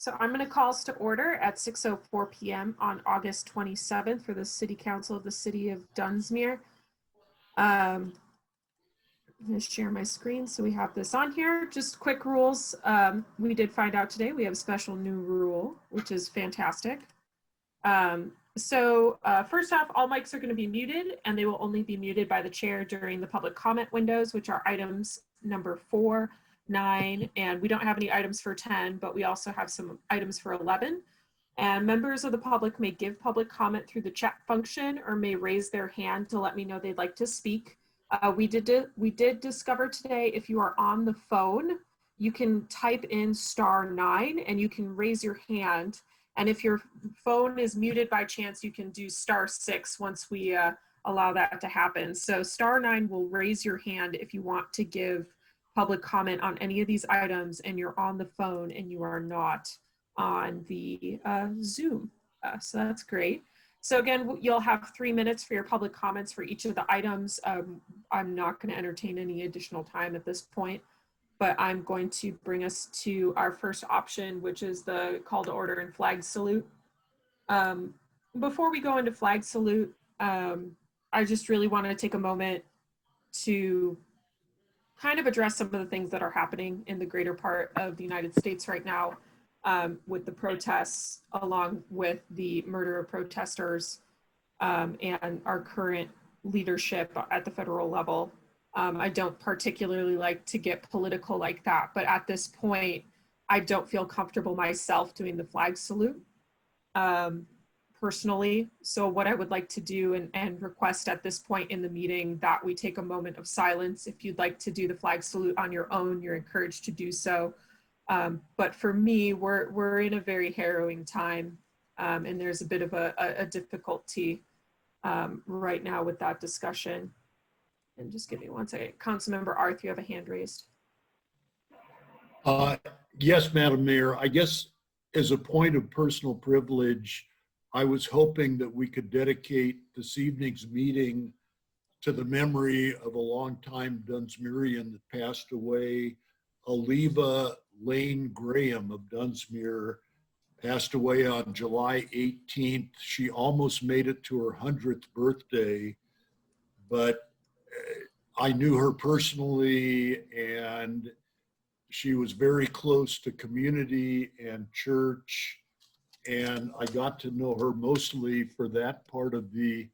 So I'm going to call us to order at 6:04 p.m. on August 27th for the City Council of the City of Dunsmuir. I'm going to share my screen so we have this on here. Just quick rules. We did find out today we have a special new rule, which is fantastic. First off, all mics are going to be muted, and they will only be muted by the chair during the public comment windows, which are items number 4, 9, and we don't have any items for 10, but we also have some items for 11. And members of the public may give public comment through the chat function or may raise their hand to let me know they'd like to speak. We did discover today, if you are on the phone, you can type in *9 and you can raise your hand. And if your phone is muted by chance, you can do *6 once we allow that to happen. So *9 will raise your hand if you want to give public comment on any of these items and you're on the phone and you are not on the Zoom. So that's great. So again, you'll have 3 minutes for your public comments for each of the items. I'm not going to entertain any additional time at this point, but I'm going to bring us to our first option, which is the call to order and flag salute. Before we go into flag salute, I just really want to take a moment to kind of address some of the things that are happening in the greater part of the United States right now, with the protests, along with the murder of protesters, and our current leadership at the federal level. I don't particularly like to get political like that, but at this point, I don't feel comfortable myself doing the flag salute personally. So what I would like to do and request at this point in the meeting that we take a moment of silence. If you'd like to do the flag salute on your own, you're encouraged to do so. But for me, we're in a very harrowing time, and there's a bit of a difficulty right now with that discussion. And just give me 1 second. Councilmember Arth, you have a hand raised. Yes, Madam Mayor. I guess as a point of personal privilege, I was hoping that we could dedicate this evening's meeting to the memory of a longtime Dunsmuirian that passed away. Aliva Lane Graham of Dunsmuir passed away on July 18th. She almost made it to her 100th birthday, but I knew her personally, and she was very close to community and church. And I got to know her mostly for that part of the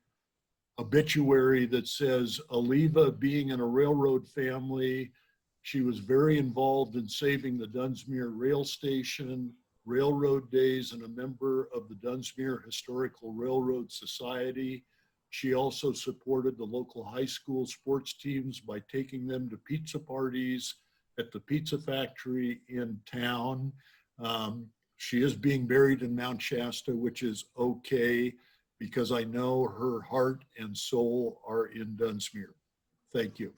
obituary that says, Aliva being in a railroad family, she was very involved in saving the Dunsmuir rail station, railroad days, and a member of the Dunsmuir Historical Railroad Society. She also supported the local high school sports teams by taking them to pizza parties at the pizza factory in town. She is being buried in Mount Shasta, which is okay, because I know her heart and soul are in Dunsmuir. Thank you.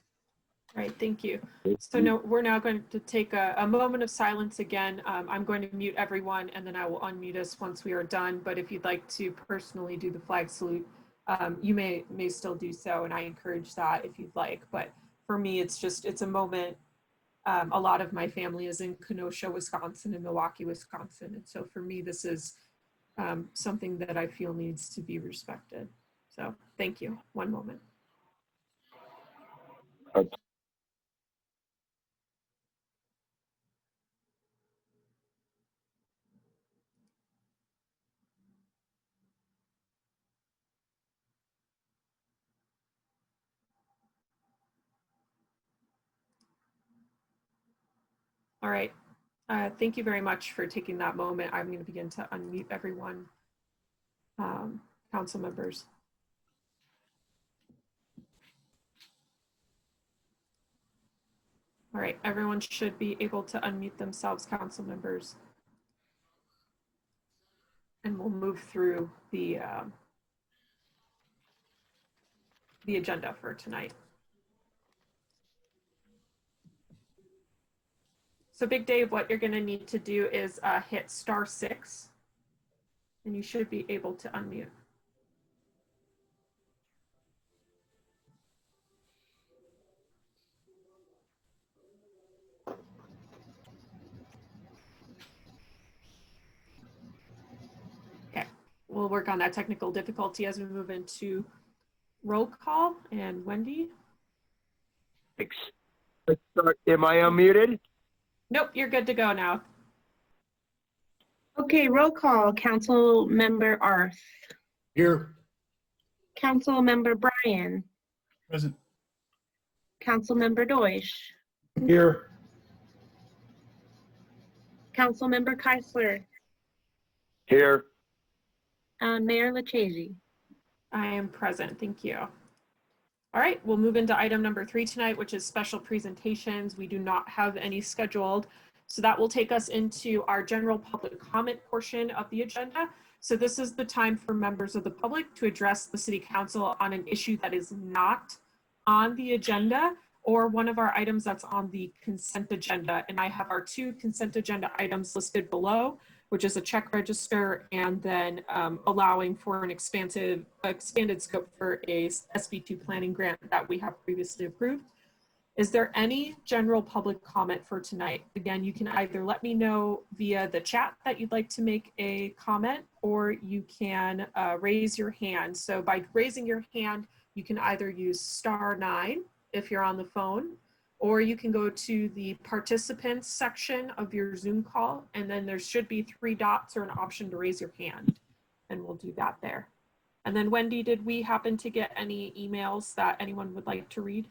All right, thank you. So we're now going to take a moment of silence again. I'm going to mute everyone, and then I will unmute us once we are done. But if you'd like to personally do the flag salute, you may still do so, and I encourage that if you'd like. But for me, it's a moment. A lot of my family is in Kenosha, Wisconsin, and Milwaukee, Wisconsin. And so for me, this is something that I feel needs to be respected. So thank you. 1 moment. All right. Thank you very much for taking that moment. I'm going to begin to unmute everyone, council members. All right, everyone should be able to unmute themselves, council members. And we'll move through the agenda for tonight. So Big Dave, what you're going to need to do is hit *6, and you should be able to unmute. we'll work on that technical difficulty as we move into roll call. And Wendy? Let's start. Am I unmuted? Nope, you're good to go now. Okay, roll call. Council Member Arth. Here. Council Member Bryan. Present. Council Member Deutsch. Here. Council Member Keisler. Here. Mayor Lucchese. I am present, thank you. All right, we'll move into item number 3 tonight, which is special presentations. We do not have any scheduled. So that will take us into our general public comment portion of the agenda. So this is the time for members of the public to address the City Council on an issue that is not on the agenda or one of our items that's on the consent agenda. And I have our 2 consent agenda items listed below, which is a check register and then allowing for an expanded scope for a SB2 planning grant that we have previously approved. Is there any general public comment for tonight? Again, you can either let me know via the chat that you'd like to make a comment, or you can raise your hand. So by raising your hand, you can either use *9 if you're on the phone, or you can go to the participants section of your Zoom call, and then there should be 3 dots or an option to raise your hand, and we'll do that there. And then Wendy, did we happen to get any emails that anyone would like to read?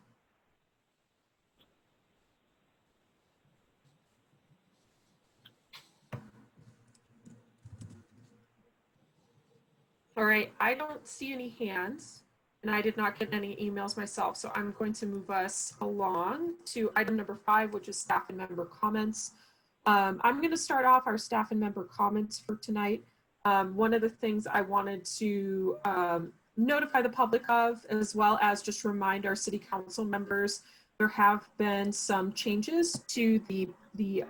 All right, I don't see any hands, and I did not get any emails myself, so I'm going to move us along to item number 5, which is staff and member comments. I'm going to start off our staff and member comments for tonight. One of the things I wanted to notify the public of, as well as just remind our City Council members, there have been some changes to the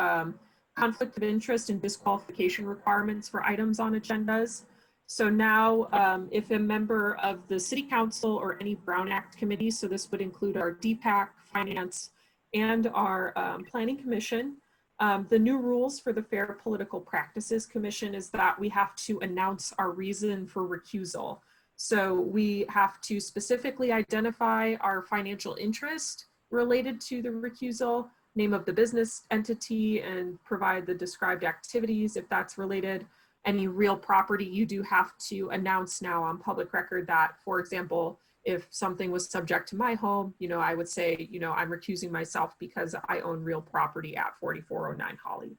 conflict of interest and disqualification requirements for items on agendas. So now, if a member of the City Council or any Brown Act committee, so this would include our DPAC, Finance, and our Planning Commission, the new rules for the Fair Political Practices Commission is that we have to announce our reason for recusal. So we have to specifically identify our financial interest related to the recusal, name of the business entity, and provide the described activities if that's related. Any real property, you do have to announce now on public record that, for example, if something was subject to my home, I would say, I'm recusing myself because I own real property at 4409 Holly.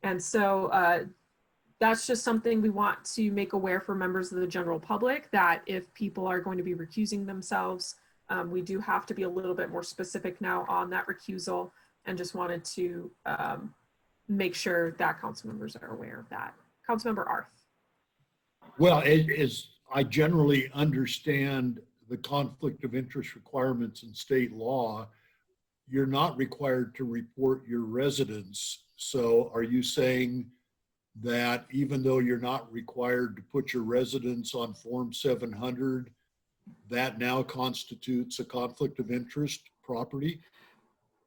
And so that's just something we want to make aware for members of the general public, that if people are going to be recusing themselves, we do have to be a little bit more specific now on that recusal, and just wanted to make sure that council members are aware of that. Councilmember Arth. Well, as I generally understand the conflict of interest requirements in state law, you're not required to report your residence. So are you saying that even though you're not required to put your residence on Form 700, that now constitutes a conflict of interest property?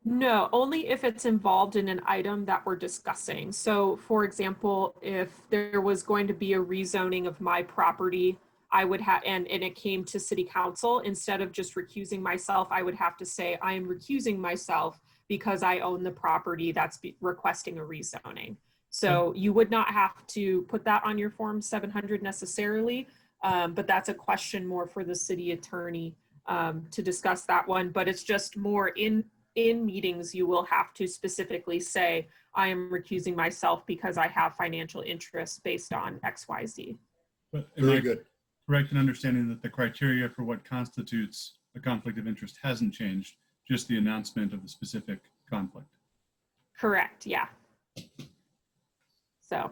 No, only if it's involved in an item that we're discussing. So for example, if there was going to be a rezoning of my property, I would have, and it came to City Council, instead of just recusing myself, I would have to say, I am recusing myself because I own the property that's requesting a rezoning. So you would not have to put that on your Form 700 necessarily, but that's a question more for the city attorney to discuss that one. But it's just more in meetings, you will have to specifically say, I am recusing myself because I have financial interests based on XYZ. But Very good. Correct in understanding that the criteria for what constitutes a conflict of interest hasn't changed, just the announcement of the specific conflict? Correct, yeah. So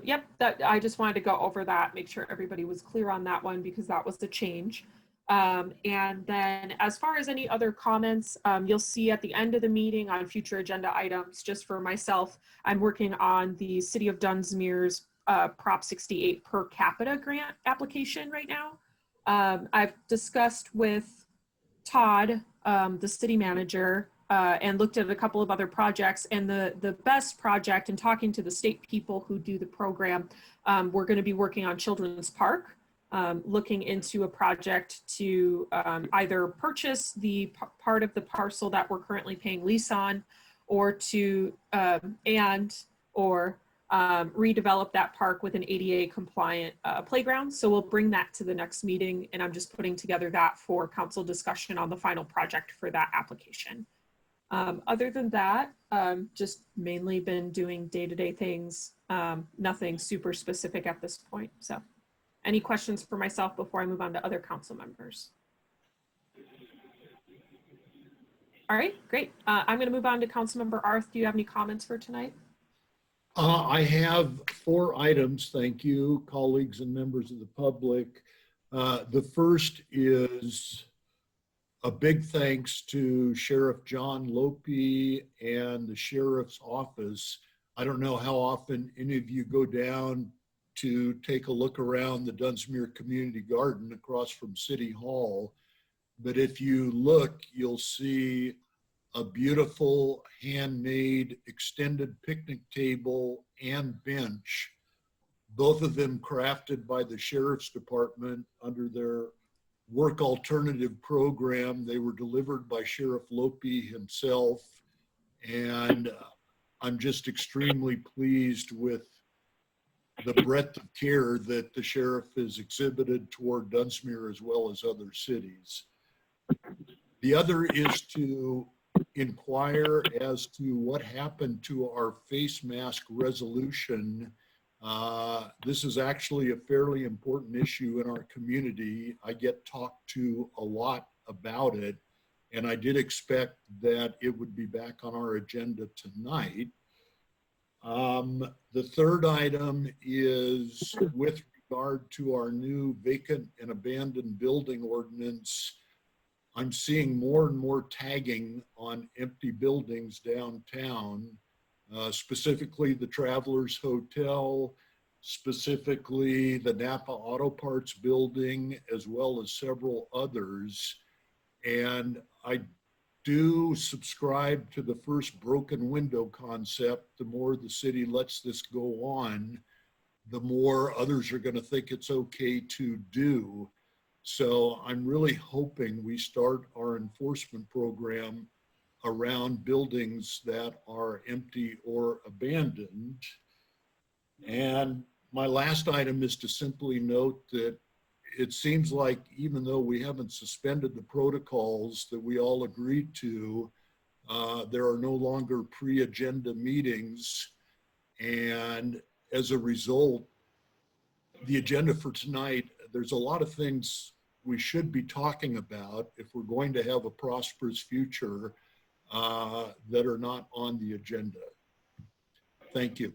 yep, that I just wanted to go over that, make sure everybody was clear on that one, because that was the change. And then as far as any other comments, you'll see at the end of the meeting on future agenda items, just for myself, I'm working on the City of Dunsmuir's Prop 68 per capita grant application right now. I've discussed with Todd, the city manager, and looked at a couple of other projects. And the best project, and talking to the state people who do the program, we're going to be working on Children's Park, looking into a project to either purchase the part of the parcel that we're currently paying lease on, or to redevelop that park with an ADA compliant playground. So we'll bring that to the next meeting, and I'm just putting together that for council discussion on the final project for that application. Other than that, just mainly been doing day-to-day things, nothing super specific at this point. So any questions for myself before I move on to other council members? All right, great. I'm going to move on to Councilmember Arth. Do you have any comments for tonight? I have 4 items, thank you, colleagues and members of the public. The first is a big thanks to Sheriff John Lope and the Sheriff's Office. I don't know how often any of you go down to take a look around the Dunsmuir Community Garden across from City Hall, but if you look, you'll see a beautiful handmade extended picnic table and bench, both of them crafted by the Sheriff's Department under their work alternative program. They were delivered by Sheriff Lope himself, and I'm just extremely pleased with the breadth of care that the sheriff has exhibited toward Dunsmuir as well as other cities. The other is to inquire as to what happened to our face mask resolution. This is actually a fairly important issue in our community. I get talked to a lot about it, and I did expect that it would be back on our agenda tonight. The third item is with regard to our new vacant and abandoned building ordinance. I'm seeing more and more tagging on empty buildings downtown, specifically the Travelers Hotel, specifically the Napa Auto Parts building, as well as several others. And I do subscribe to the first broken window concept. The more the city lets this go on, the more others are going to think it's okay to do. So I'm really hoping we start our enforcement program around buildings that are empty or abandoned. And my last item is to simply note that it seems like even though we haven't suspended the protocols that we all agreed to, there are no longer pre-agenda meetings. And as a result, the agenda for tonight, there's a lot of things we should be talking about if we're going to have a prosperous future that are not on the agenda. Thank you.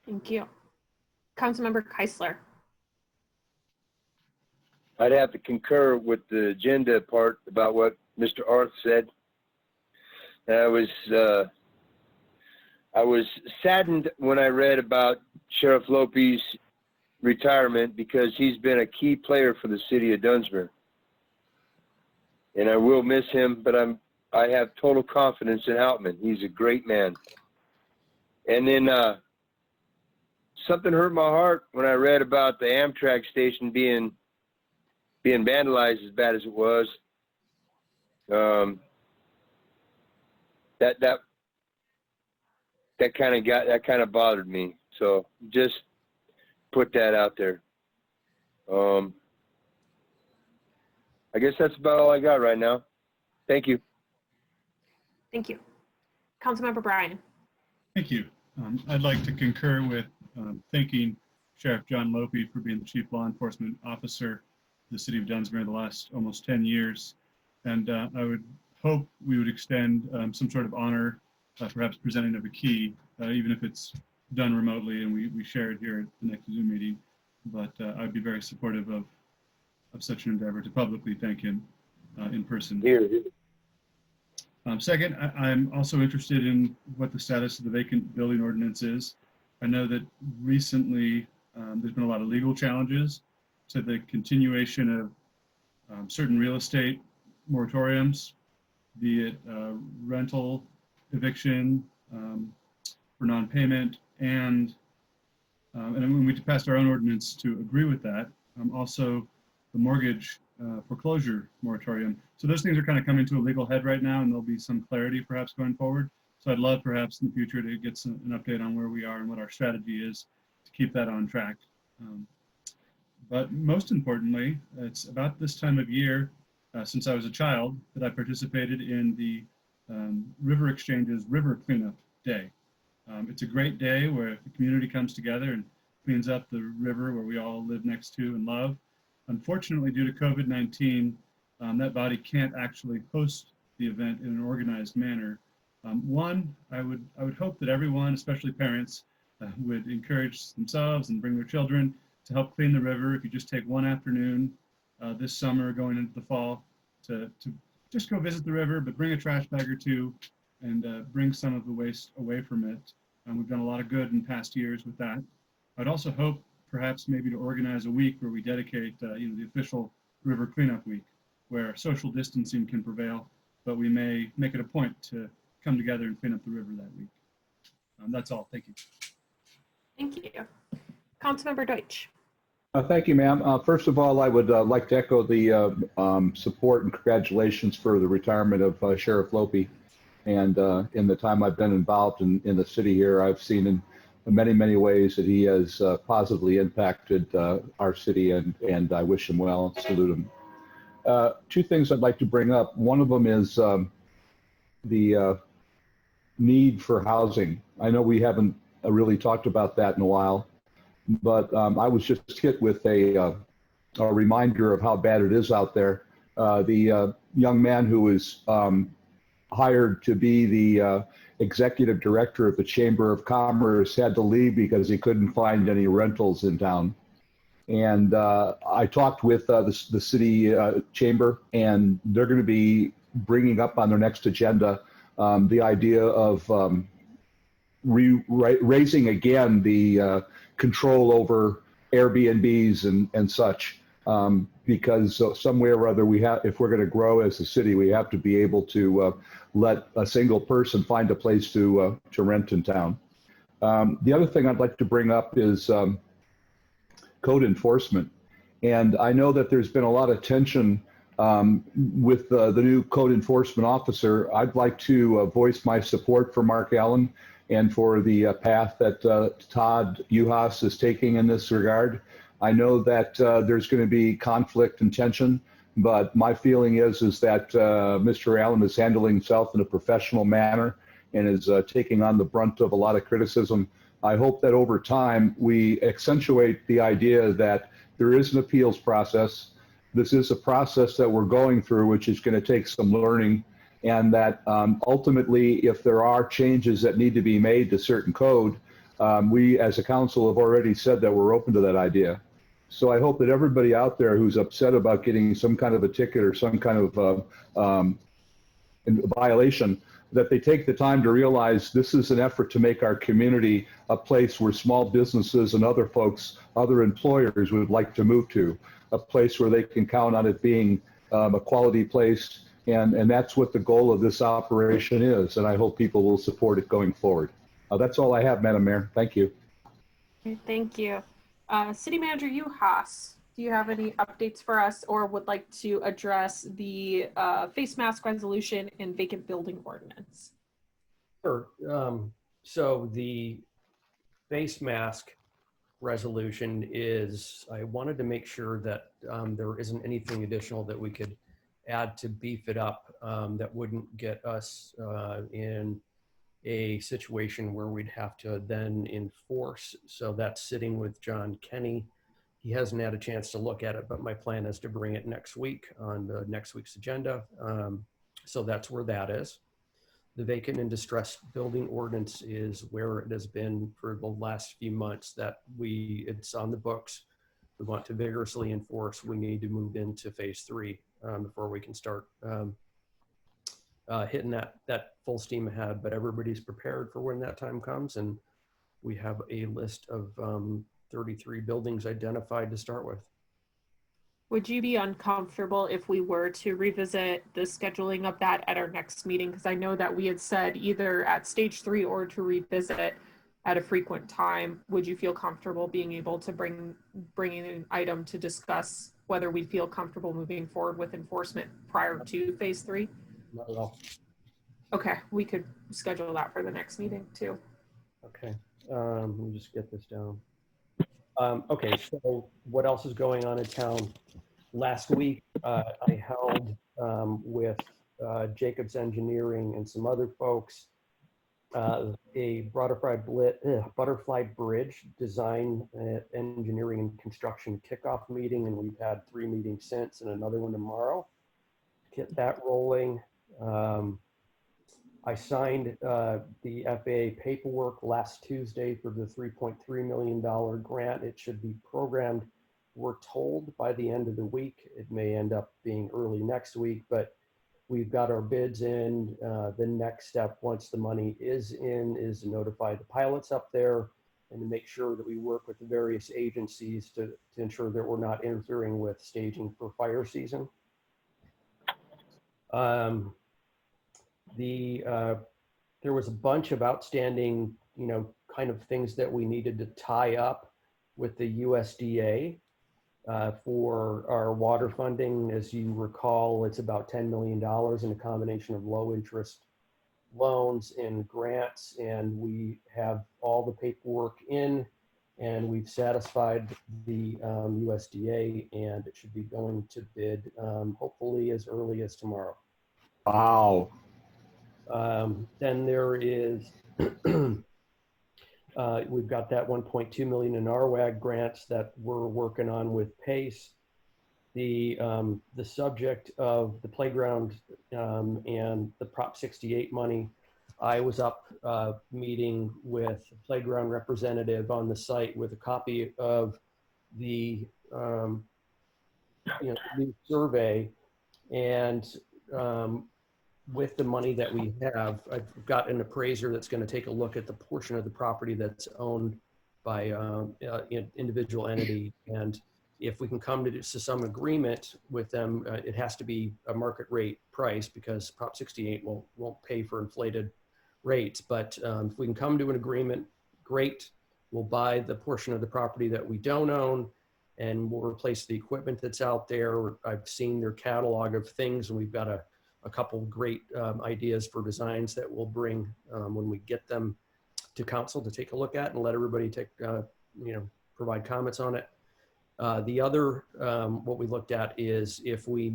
Thank you. Councilmember Keisler. I'd have to concur with the agenda part about what Mr. Arth said. I was saddened when I read about Sheriff Lope's retirement, because he's been a key player for the city of Dunsmuir. And I will miss him, but I have total confidence in Outman. He's a great man. And then something hurt my heart when I read about the Amtrak station being vandalized as bad as it was. That kind of bothered me. So just put that out there. I guess that's about all I got right now. Thank you. Thank you. Councilmember Bryan. Thank you. I'd like to concur with thanking Sheriff John Lope for being the Chief Law Enforcement Officer of the City of Dunsmuir the last almost 10 years. And I would hope we would extend some sort of honor, perhaps presenting of a key, even if it's done remotely and we share it here at the next Zoom meeting. But I'd be very supportive of such an endeavor to publicly thank him in person. Here. Second, I'm also interested in what the status of the vacant building ordinance is. I know that recently there's been a lot of legal challenges to the continuation of certain real estate moratoriums be it rental, eviction, for non-payment, and when we passed our own ordinance to agree with that, also the mortgage foreclosure moratorium. So those things are kind of coming to a legal head right now, and there'll be some clarity perhaps going forward. So I'd love perhaps in the future to get an update on where we are and what our strategy is to keep that on track. But most importantly, it's about this time of year, since I was a child, that I participated in the River Exchange's River Cleanup Day. It's a great day where the community comes together and cleans up the river where we all live next to and love. Unfortunately, due to COVID-19, that body can't actually host the event in an organized manner. One, I would hope that everyone, especially parents, would encourage themselves and bring their children to help clean the river. If you just take one afternoon this summer going into the fall to just go visit the river, but bring a trash bag or two and bring some of the waste away from it. We've done a lot of good in past years with that. I'd also hope perhaps maybe to organize a week where we dedicate the official River Cleanup Week, where social distancing can prevail, but we may make it a point to come together and clean up the river that week. That's all. Thank you. Thank you. Councilmember Deutsch. Thank you, ma'am. First of all, I would like to echo the support and congratulations for the retirement of Sheriff Lope. And in the time I've been involved in the city here, I've seen in many, many ways that he has positively impacted our city, and I wish him well and salute him. Two things I'd like to bring up. One of them is the need for housing. I know we haven't really talked about that in a while, but I was just hit with a reminder of how bad it is out there. The young man who was hired to be the executive director of the Chamber of Commerce had to leave because he couldn't find any rentals in town. And I talked with the city chamber, and they're going to be bringing up on their next agenda the idea of raising again the control over Airbnbs and such, because somewhere or other if we're going to grow as a city, we have to be able to let a single person find a place to rent in town. The other thing I'd like to bring up is code enforcement. And I know that there's been a lot of tension with the new code enforcement officer. I'd like to voice my support for Mark Allen and for the path that Todd Uhas is taking in this regard. I know that there's going to be conflict and tension, but my feeling is that Mr. Allen is handling himself in a professional manner and is taking on the brunt of a lot of criticism. I hope that over time we accentuate the idea that there is an appeals process. This is a process that we're going through, which is going to take some learning, and that ultimately, if there are changes that need to be made to certain code, we as a council have already said that we're open to that idea. So I hope that everybody out there who's upset about getting some kind of a ticket or some kind of violation, that they take the time to realize this is an effort to make our community a place where small businesses and other folks, other employers would like to move to, a place where they can count on it being a quality place. And that's what the goal of this operation is. And I hope people will support it going forward. That's all I have, Madam Mayor. Thank you. Okay, thank you. City Manager Uhas, do you have any updates for us or would like to address the face mask resolution and vacant building ordinance? Sure. So the face mask resolution is, I wanted to make sure that there isn't anything additional that we could add to beef it up that wouldn't get us in a situation where we'd have to then enforce. So that's sitting with John Kenny. He hasn't had a chance to look at it, but my plan is to bring it next week on the next week's agenda. So that's where that is. The vacant and distressed building ordinance is where it has been for the last few months, that it's on the books. We want to vigorously enforce. We need to move into phase 3 before we can start hitting that full steam ahead. But everybody's prepared for when that time comes, and we have a list of 33 buildings identified to start with. Would you be uncomfortable if we were to revisit the scheduling of that at our next meeting? Because I know that we had said either at stage 3 or to revisit at a frequent time. Would you feel comfortable being able to bring in an item to discuss whether we feel comfortable moving forward with enforcement prior to phase 3? Not at all. Okay, we could schedule that for the next meeting too. Okay, let me just get this down. Okay, so what else is going on in town? Last week, I held with Jacobs Engineering and some other folks a butterfly bridge design, engineering and construction kickoff meeting, and we've had 3 meetings since and another one tomorrow. Get that rolling. I signed the FAA paperwork last Tuesday for the $3.3 million grant. It should be programmed, we're told, by the end of the week. It may end up being early next week, but we've got our bids in. The next step, once the money is in, is to notify the pilots up there and to make sure that we work with the various agencies to ensure that we're not interfering with staging for fire season. There was a bunch of outstanding, kind of things that we needed to tie up with the USDA for our water funding. As you recall, it's about $10 million in a combination of low interest loans and grants, and we have all the paperwork in, and we've satisfied the USDA, and it should be going to bid hopefully as early as tomorrow. Wow. Then there is, we've got that 1.2 million in RWAG grants that we're working on with PACE. The subject of the playground and the Prop 68 money, I was up meeting with a playground representative on the site with a copy of the new survey, and with the money that we have, I've got an appraiser that's going to take a look at the portion of the property that's owned by individual entity. And if we can come to some agreement with them, it has to be a market rate price, because Prop 68 won't pay for inflated rates. But if we can come to an agreement, great. We'll buy the portion of the property that we don't own, and we'll replace the equipment that's out there. I've seen their catalog of things, and we've got a couple great ideas for designs that we'll bring when we get them to council to take a look at and let everybody provide comments on it. The other, what we looked at is if we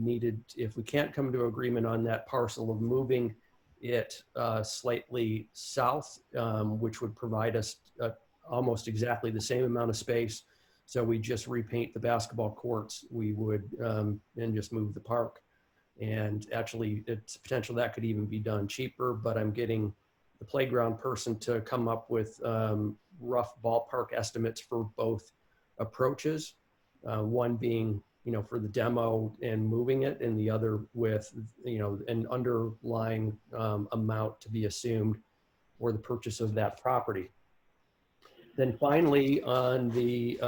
can't come to agreement on that parcel, of moving it slightly south, which would provide us almost exactly the same amount of space. So we just repaint the basketball courts, we would, and just move the park. And actually, it's potential that could even be done cheaper, but I'm getting the playground person to come up with rough ballpark estimates for both approaches. One being, for the demo and moving it, and the other with, an underlying amount to be assumed for the purchase of that property. Then finally, on the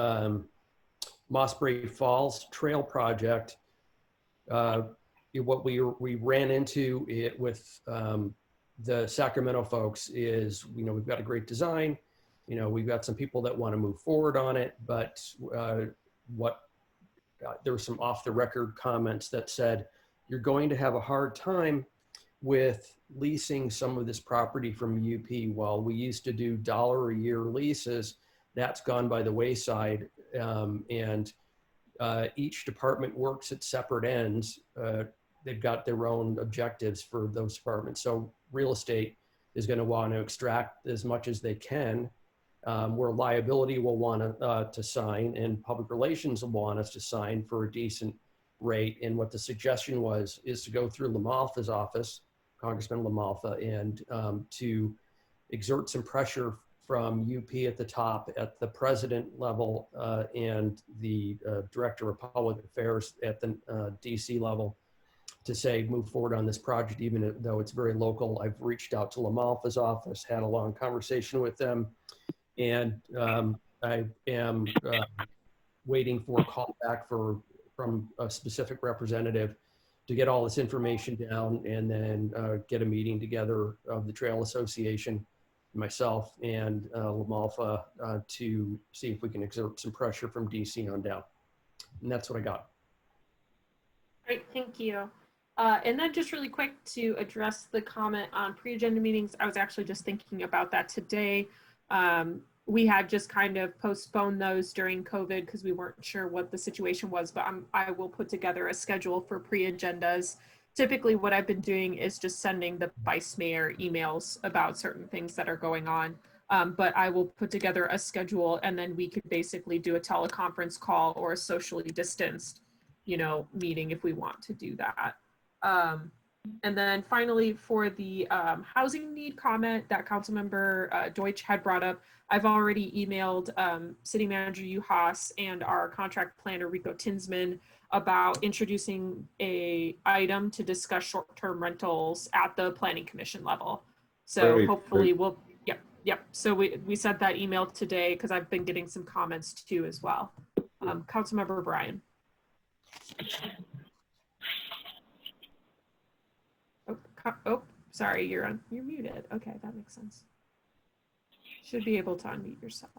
Mossbury Falls Trail project, what we ran into it with the Sacramento folks is, we've got a great design, we've got some people that want to move forward on it, but there were some off the record comments that said, you're going to have a hard time with leasing some of this property from UP. While we used to do $1 a year leases, that's gone by the wayside, and each department works at separate ends. They've got their own objectives for those departments. So real estate is going to want to extract as much as they can, where liability will want to sign, and public relations will want us to sign for a decent rate. And what the suggestion is to go through LaMalfa's office, Congressman LaMalfa, and to exert some pressure from UP at the top, at the president level, and the director of public affairs at the DC level, to say, move forward on this project, even though it's very local. I've reached out to LaMalfa's office, had a long conversation with them, and I am waiting for a call back for from a specific representative to get all this information down and then get a meeting together of the Trail Association, myself, and LaMalfa to see if we can exert some pressure from DC on down. And that's what I got. Great, thank you. And then just really quick to address the comment on pre-agenda meetings, I was actually just thinking about that today. We had just kind of postponed those during COVID because we weren't sure what the situation was, but I will put together a schedule for pre-agendas. Typically what I've been doing is just sending the vice mayor emails about certain things that are going on. But I will put together a schedule and then we could basically do a teleconference call or a socially distanced, meeting if we want to do that. And then finally for the housing need comment that Councilmember Deutsch had brought up, I've already emailed City Manager Uhas and our contract planner Rico Tinsman about introducing a item to discuss short-term rentals at the Planning Commission level. So Great, hopefully great. Yep. So we sent that email today because I've been getting some comments too as well. Councilmember Bryan. Oh, sorry, you're muted. Okay, that makes sense. Should be able to unmute yourself.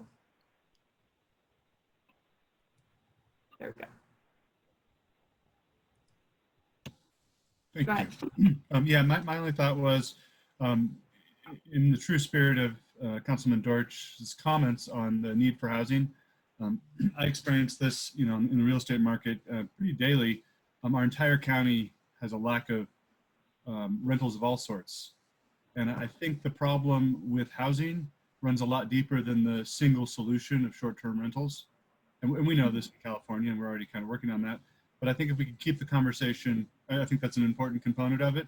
There we go. Go ahead. Yeah, my only thought was, in the true spirit of Councilman Deutsch's comments on the need for housing, I experienced this, in the real estate market pretty daily. Our entire county has a lack of rentals of all sorts. And I think the problem with housing runs a lot deeper than the single solution of short-term rentals. And we know this in California, and we're already kind of working on that. But I think if we could keep the conversation, I think that's an important component of it,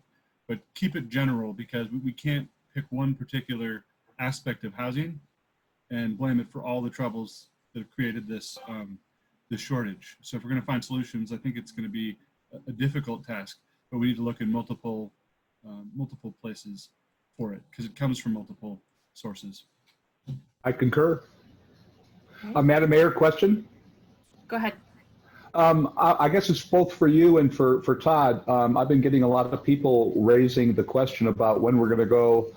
but keep it general, because we can't pick one particular aspect of housing and blame it for all the troubles that have created this shortage. So if we're going to find solutions, I think it's going to be a difficult task, but we need to look in multiple places for it, because it comes from multiple sources. I concur. Madam Mayor, question? Go ahead. I guess it's both for you and for Todd. I've been getting a lot of people raising the question about when we're going to go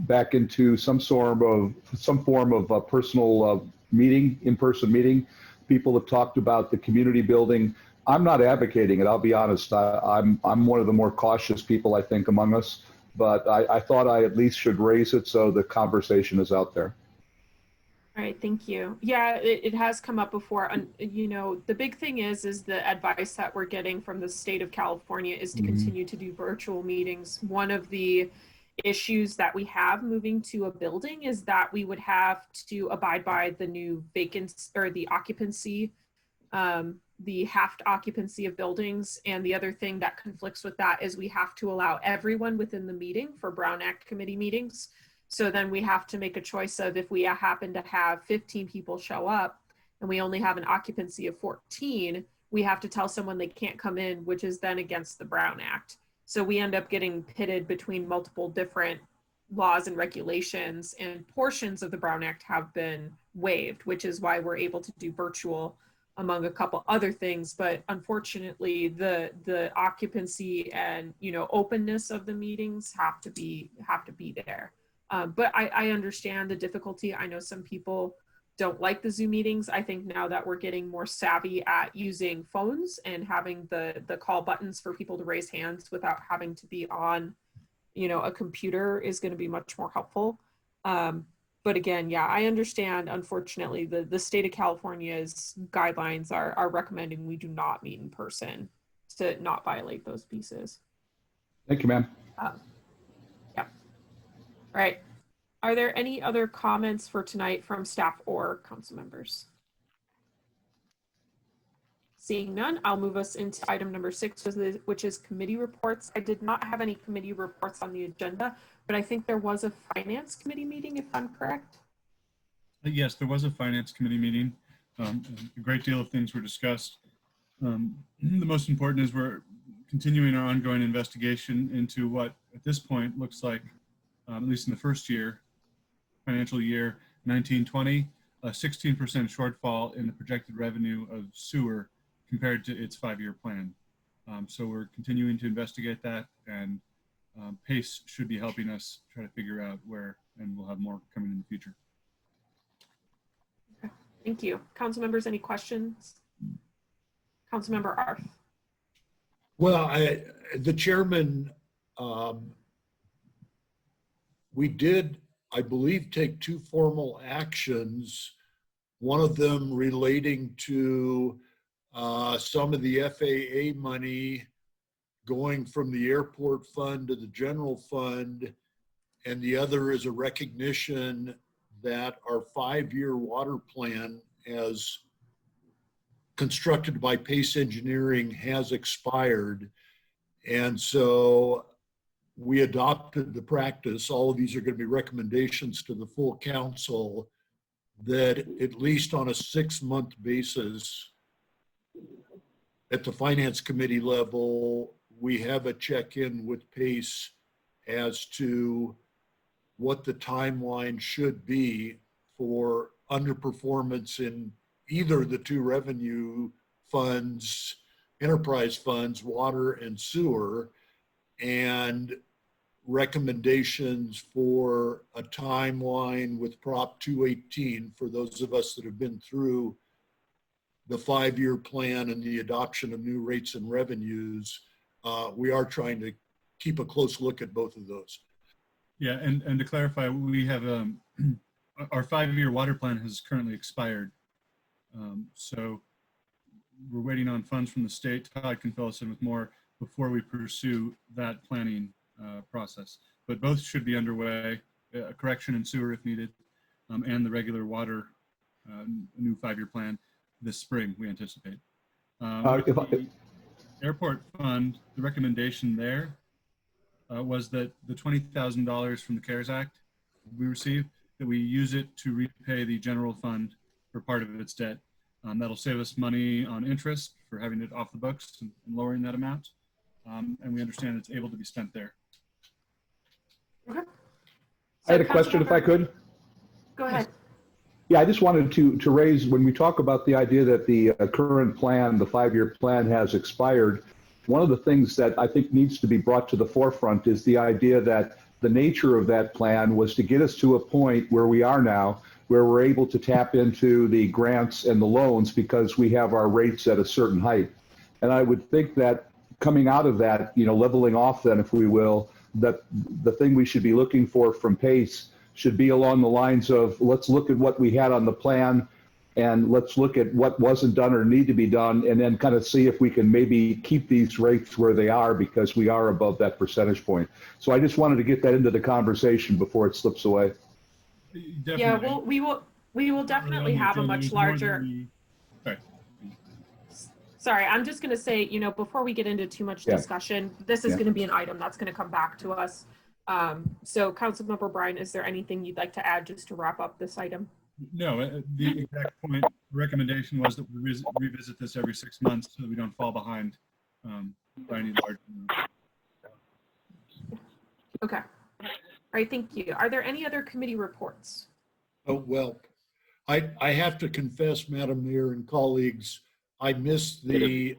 back into some form of a personal meeting, in-person meeting. People have talked about the community building. I'm not advocating it, I'll be honest. I'm one of the more cautious people, I think, among us, but I thought I at least should raise it so the conversation is out there. All right, thank you. Yeah, it has come up before. And, the big thing is the advice that we're getting from the state of California is to continue to do virtual meetings. One of the issues that we have moving to a building is that we would have to abide by the new vacancy or the occupancy, the halved occupancy of buildings. And the other thing that conflicts with that is we have to allow everyone within the meeting for Brown Act committee meetings. So then we have to make a choice of, if we happen to have 15 people show up and we only have an occupancy of 14, we have to tell someone they can't come in, which is then against the Brown Act. So we end up getting pitted between multiple different laws and regulations, and portions of the Brown Act have been waived, which is why we're able to do virtual, among a couple other things. But unfortunately, the occupancy and openness of the meetings have to be there. But I understand the difficulty. I know some people don't like the Zoom meetings. I think now that we're getting more savvy at using phones and having the call buttons for people to raise hands without having to be on, a computer is going to be much more helpful. But again, yeah, I understand. Unfortunately, the state of California's guidelines are recommending we do not meet in person to not violate those pieces. Thank you, ma'am. Yeah. All right. Are there any other comments for tonight from staff or council members? Seeing none, I'll move us into item number 6, which is committee reports. I did not have any committee reports on the agenda, but I think there was a finance committee meeting, if I'm correct. Yes, there was a finance committee meeting. A great deal of things were discussed. The most important is we're continuing our ongoing investigation into what at this point looks like, at least in the first year, financial year 1920, a 16% shortfall in the projected revenue of sewer compared to its 5-year plan. So we're continuing to investigate that, and PACE should be helping us try to figure out where, and we'll have more coming in the future. Thank you. Council members, any questions? Councilmember Arth. Well, the chairman, we did, I believe, take 2 formal actions, one of them relating to some of the FAA money going from the airport fund to the general fund, and the other is a recognition that our 5-year water plan, as constructed by Pace Engineering, has expired. And so we adopted the practice, all of these are going to be recommendations to the full council, that at least on a 6-month basis at the finance committee level, we have a check-in with Pace as to what the timeline should be for underperformance in either the 2 revenue funds, enterprise funds, water and sewer, and recommendations for a timeline with Prop 218 for those of us that have been through the 5-year plan and the adoption of new rates and revenues. We are trying to keep a close look at both of those. Yeah, and to clarify, we have our 5-year water plan has currently expired. So we're waiting on funds from the state. Todd can fill us in with more before we pursue that planning process. But both should be underway, a correction in sewer if needed, and the regular water new 5-year plan this spring, we anticipate. The airport fund, the recommendation there was that the $20,000 from the CARES Act we received, that we use it to repay the general fund for part of its debt. That'll save us money on interest for having it off the books and lowering that amount. And we understand it's able to be spent there. Okay. I had a question if I could. Go ahead. Yeah, I just wanted to raise, when we talk about the idea that the current plan, the 5-year plan, has expired, one of the things that I think needs to be brought to the forefront is the idea that the nature of that plan was to get us to a point where we are now, where we're able to tap into the grants and the loans because we have our rates at a certain height. And I would think that coming out of that, leveling off then, if we will, that the thing we should be looking for from PACE should be along the lines of, let's look at what we had on the plan and let's look at what wasn't done or need to be done, and then kind of see if we can maybe keep these rates where they are because we are above that percentage point. So I just wanted to get that into the conversation before it slips away. Definitely. Yeah, well, we will definitely have a much larger. Sorry, I'm just going to say, before we get into too much discussion, this is going to be an item that's going to come back to us. So Councilmember Bryan, is there anything you'd like to add just to wrap up this item? No, the exact point recommendation was that we revisit this every 6 months so that we don't fall behind by any large amount. Okay. All right, thank you. Are there any other committee reports? Oh, well, I have to confess, Madam Mayor and colleagues, I missed the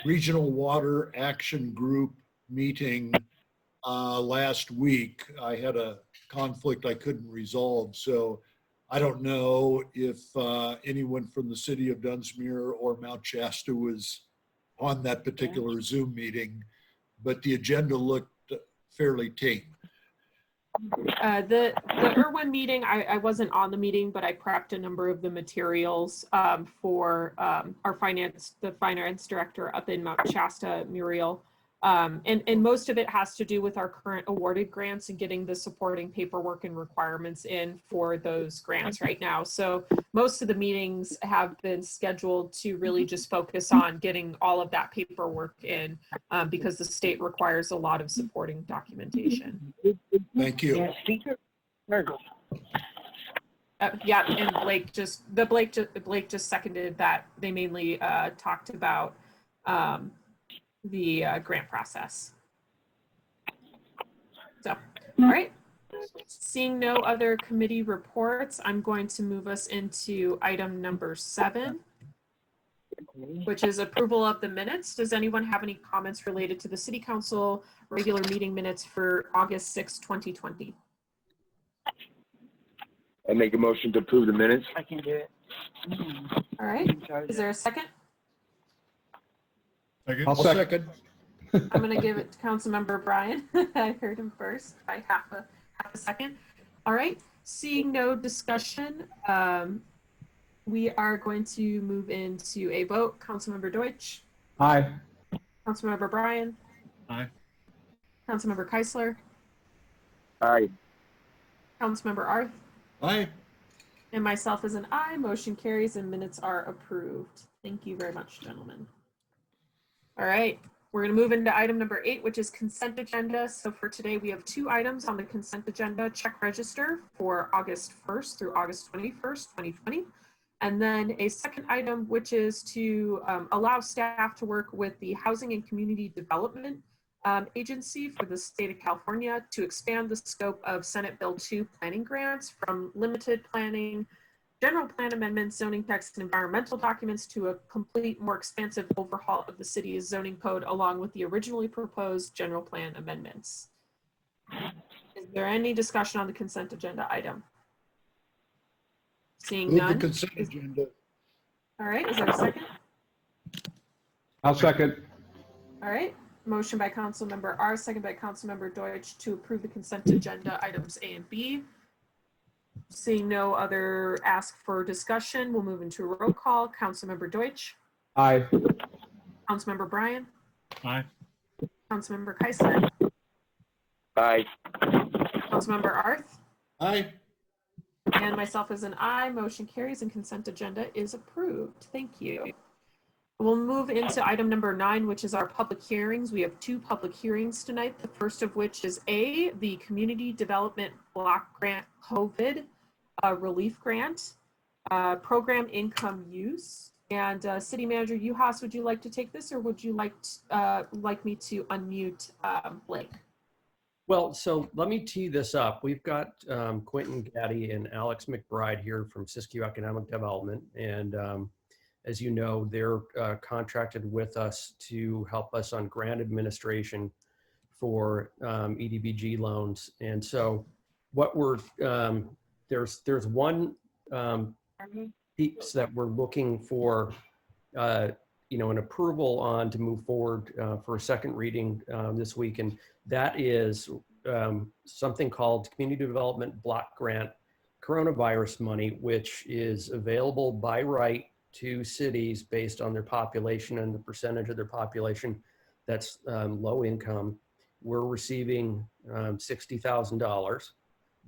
Regional Water Action Group meeting last week. I had a conflict I couldn't resolve, so I don't know if anyone from the city of Dunsmuir or Mount Shasta was on that particular Zoom meeting, but the agenda looked fairly tame. The Irwin meeting, I wasn't on the meeting, but I prepped a number of the materials for the finance director up in Mount Shasta, Muriel. And most of it has to do with our current awarded grants and getting the supporting paperwork and requirements in for those grants right now. So most of the meetings have been scheduled to really just focus on getting all of that paperwork in because the state requires a lot of supporting documentation. Thank you. Yeah, and Blake just seconded that. They mainly talked about the grant process. So, all right. Seeing no other committee reports, I'm going to move us into item number 7. which is approval of the minutes. Does anyone have any comments related to the City Council regular meeting minutes for August 6, 2020? I make a motion to approve the minutes. I can do it. All right. Is there a second? Second? I'll I'll sec- second. I'm going to give it to Councilmember Bryan. I heard him first by half a second. All right. Seeing no discussion, we are going to move into a vote. Councilmember Deutsch, Aye. Councilmember Bryan, Aye. Councilmember Keisler, Aye. Councilmember Arth, Aye. and myself as an aye. Motion carries and minutes are approved. Thank you very much, gentlemen. All right. We're going to move into item number 8, which is consent agenda. So for today, we have 2 items on the consent agenda: check register for August 1st through August 21st, 2020. And then a second item, which is to allow staff to work with the Housing and Community Development Agency for the state of California to expand the scope of Senate Bill 2 planning grants from limited planning, general plan amendments, zoning text, and environmental documents to a complete, more expansive overhaul of the city's zoning code along with the originally proposed general plan amendments. Is there any discussion on the consent agenda item? Seeing Move the none. consent agenda. All right, is there a second? I'll second. All right, motion by Councilmember R, second by Councilmember Deutsch to approve the consent agenda items A and B. Seeing no other ask for discussion, we'll move into a roll call. Councilmember Deutsch, Aye. Councilmember Bryan, Aye. Councilmember Keisler, Aye. Councilmember Arth, Aye. and myself as an aye. Motion carries and consent agenda is approved. Thank you. We'll move into item number 9, which is our public hearings. We have 2 public hearings tonight. The first of which is A, the Community Development Block Grant COVID Relief Grant, Program Income Use. And City Manager Uhas, would you like to take this, or would you like me to unmute Blake? Well, so let me tee this up. We've got Quentin Gaddy and Alex McBride here from Siskiyou Economic Development. And as you know, they're contracted with us to help us on grant administration for EDBG loans. And so what we're, there's one piece that we're looking for, an approval on to move forward for a second reading this week. And that is something called Community Development Block Grant Coronavirus Money, which is available by right to cities based on their population and the percentage of their population that's low income. We're receiving $60,000,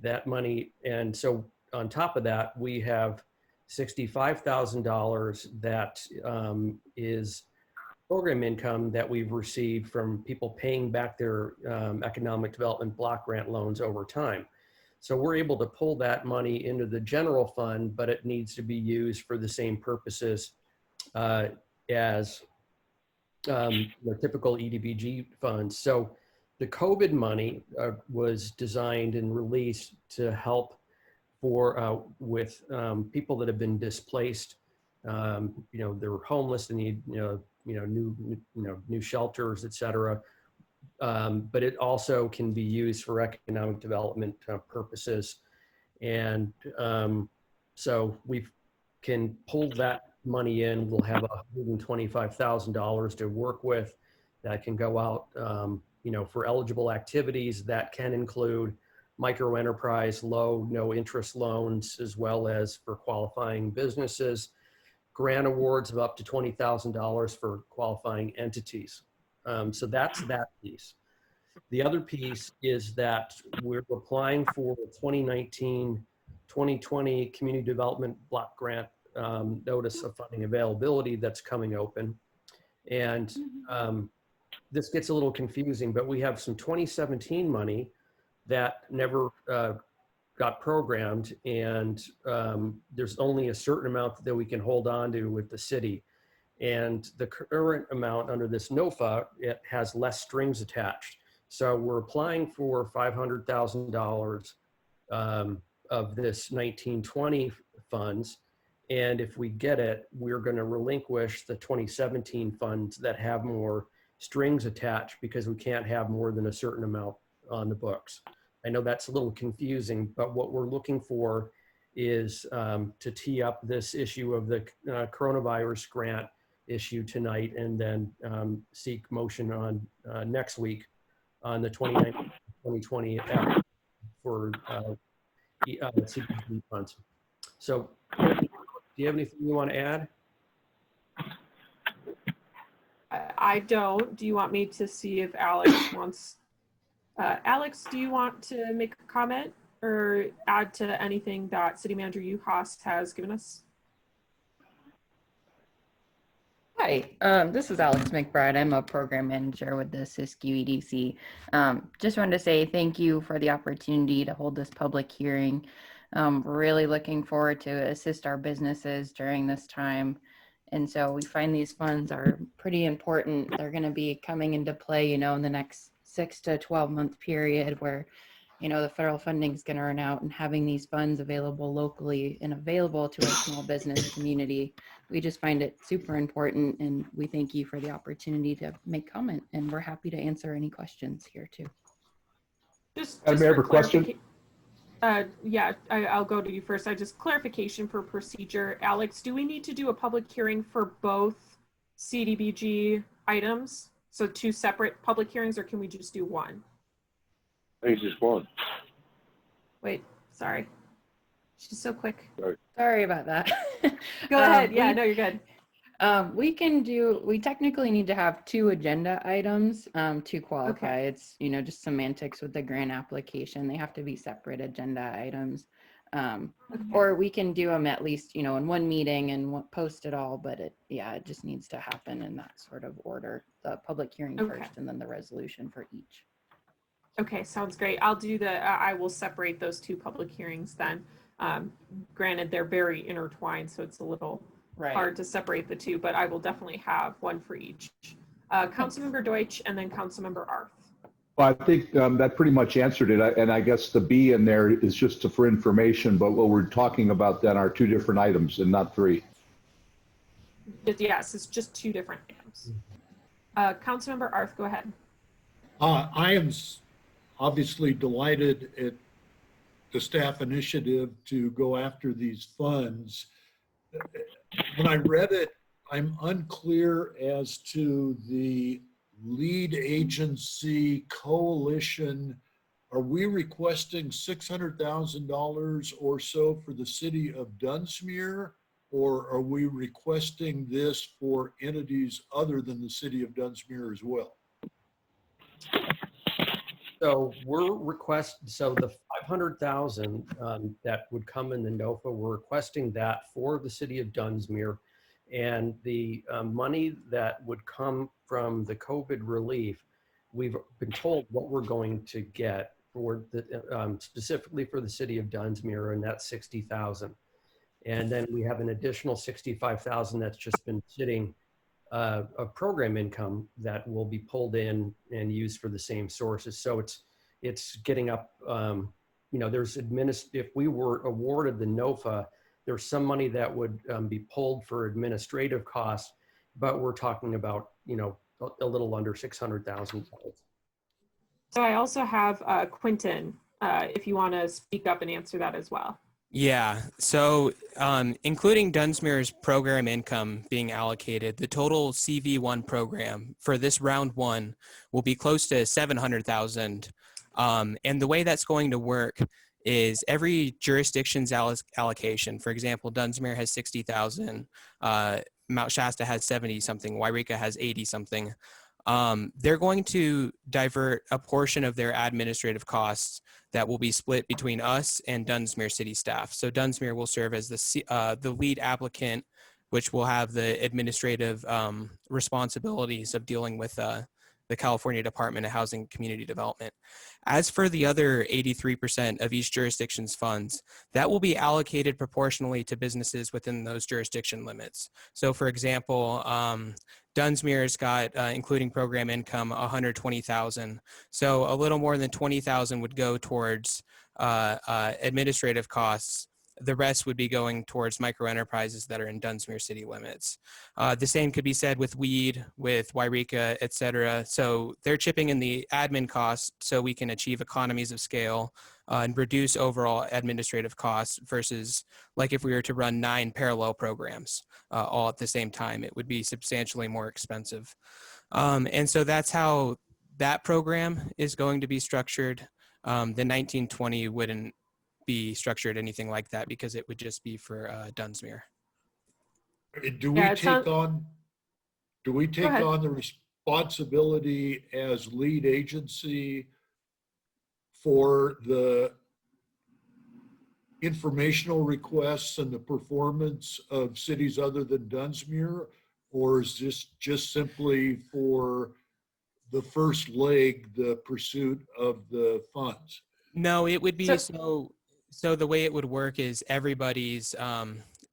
that money. And so on top of that, we have $65,000 that is program income that we've received from people paying back their economic development block grant loans over time. So we're able to pull that money into the general fund, but it needs to be used for the same purposes as the typical EDBG funds. So the COVID money was designed and released to help for with people that have been displaced. They're homeless, they need new shelters, et cetera. But it also can be used for economic development purposes. And so we can pull that money in. We'll have $125,000 to work with that can go out, for eligible activities that can include micro enterprise, no interest loans, as well as for qualifying businesses, grant awards of up to $20,000 for qualifying entities. So that's that piece. The other piece is that we're applying for the 2019-2020 Community Development Block Grant Notice of Funding Availability that's coming open. And this gets a little confusing, but we have some 2017 money that never got programmed, and there's only a certain amount that we can hold on to with the city. And the current amount under this NOFA, it has less strings attached. So we're applying for $500,000 of this 1920 funds. And if we get it, we're going to relinquish the 2017 funds that have more strings attached because we can't have more than a certain amount on the books. I know that's a little confusing, but what we're looking for is to tee up this issue of the coronavirus grant issue tonight, and then seek motion on next week on the 2020 for CPP funds. So do you have anything you want to add? I don't. Do you want me to see if Alex wants? Alex, do you want to make a comment or add to anything that City Manager Uhas has given us? Hi, this is Alex McBride. I'm a program manager with the Siskiyou EDC. Just wanted to say thank you for the opportunity to hold this public hearing. We're really looking forward to assist our businesses during this time. And so we find these funds are pretty important. They're going to be coming into play, in the next 6 to 12 month period where, the federal funding is going to run out, and having these funds available locally and available to our small business community. We just find it super important, and we thank you for the opportunity to make comment, and we're happy to answer any questions here too. Just May I have a question? Yeah, I'll go to you first. Just clarification for procedure. Alex, do we need to do a public hearing for both CDBG items? So 2 separate public hearings, or can we just do one? I think it's just one. Wait, sorry. She's so quick. Sorry about that. Go ahead. Yeah, no, you're good. We technically need to have 2 agenda items to qualify. Okay. It's, just semantics with the grant application. They have to be separate agenda items. Or we can do them at least, in one meeting and post it all, but it just needs to happen in that sort of order. The public hearing first and then the resolution for each. Okay, sounds great. I'll do I will separate those 2 public hearings then. Granted, they're very intertwined, so it's a little hard to separate the 2, but I will definitely have one for each. Councilmember Deutsch and then Councilmember Arth. Well, I think that pretty much answered it. And I guess the B in there is just for information, but what we're talking about then are 2 different items and not 3. Yes, it's just 2 different items. Councilmember Arth, go ahead. I am obviously delighted at the staff initiative to go after these funds. When I read it, I'm unclear as to the lead agency coalition. Are we requesting $600,000 or so for the city of Dunsmuir, or are we requesting this for entities other than the city of Dunsmuir as well? So so the 500,000 that would come in the NOFA, we're requesting that for the city of Dunsmuir, and the money that would come from the COVID relief, we've been told what we're going to get for the specifically for the city of Dunsmuir, and that's 60,000. And then we have an additional 65,000 that's just been sitting of program income that will be pulled in and used for the same sources. So it's getting up, there's if we were awarded the NOFA, there's some money that would be pulled for administrative costs, but we're talking about, a little under 600,000. So I also have Quentin, if you want to speak up and answer that as well. Yeah, so including Dunsmuir's program income being allocated, the total CV1 program for this round 1 will be close to 700,000. And the way that's going to work is every jurisdiction's allocation. For example, Dunsmuir has 60,000, Mount Shasta has 70 something, Wairika has 80 something. They're going to divert a portion of their administrative costs that will be split between us and Dunsmuir city staff. So Dunsmuir will serve as the lead applicant, which will have the administrative responsibilities of dealing with the California Department of Housing and Community Development. As for the other 83% of each jurisdiction's funds, that will be allocated proportionally to businesses within those jurisdiction limits. So for example, Dunsmuir's got, including program income, 120,000. So a little more than 20,000 would go towards administrative costs the rest would be going towards micro enterprises that are in Dunsmuir city limits. The same could be said with Weed, with Wairika, et cetera. So they're chipping in the admin costs so we can achieve economies of scale and reduce overall administrative costs versus like if we were to run 9 parallel programs all at the same time, it would be substantially more expensive. And so that's how that program is going to be structured. The 1920 wouldn't be structured anything like that because it would just be for Dunsmuir. Do we Yeah, it take sounds- on, do we take ahead. on the responsibility as lead agency for the informational requests and the performance of cities other than Dunsmuir? Or is this just simply for the first leg, the pursuit of the funds? No, it would be So- so the way it would work is everybody's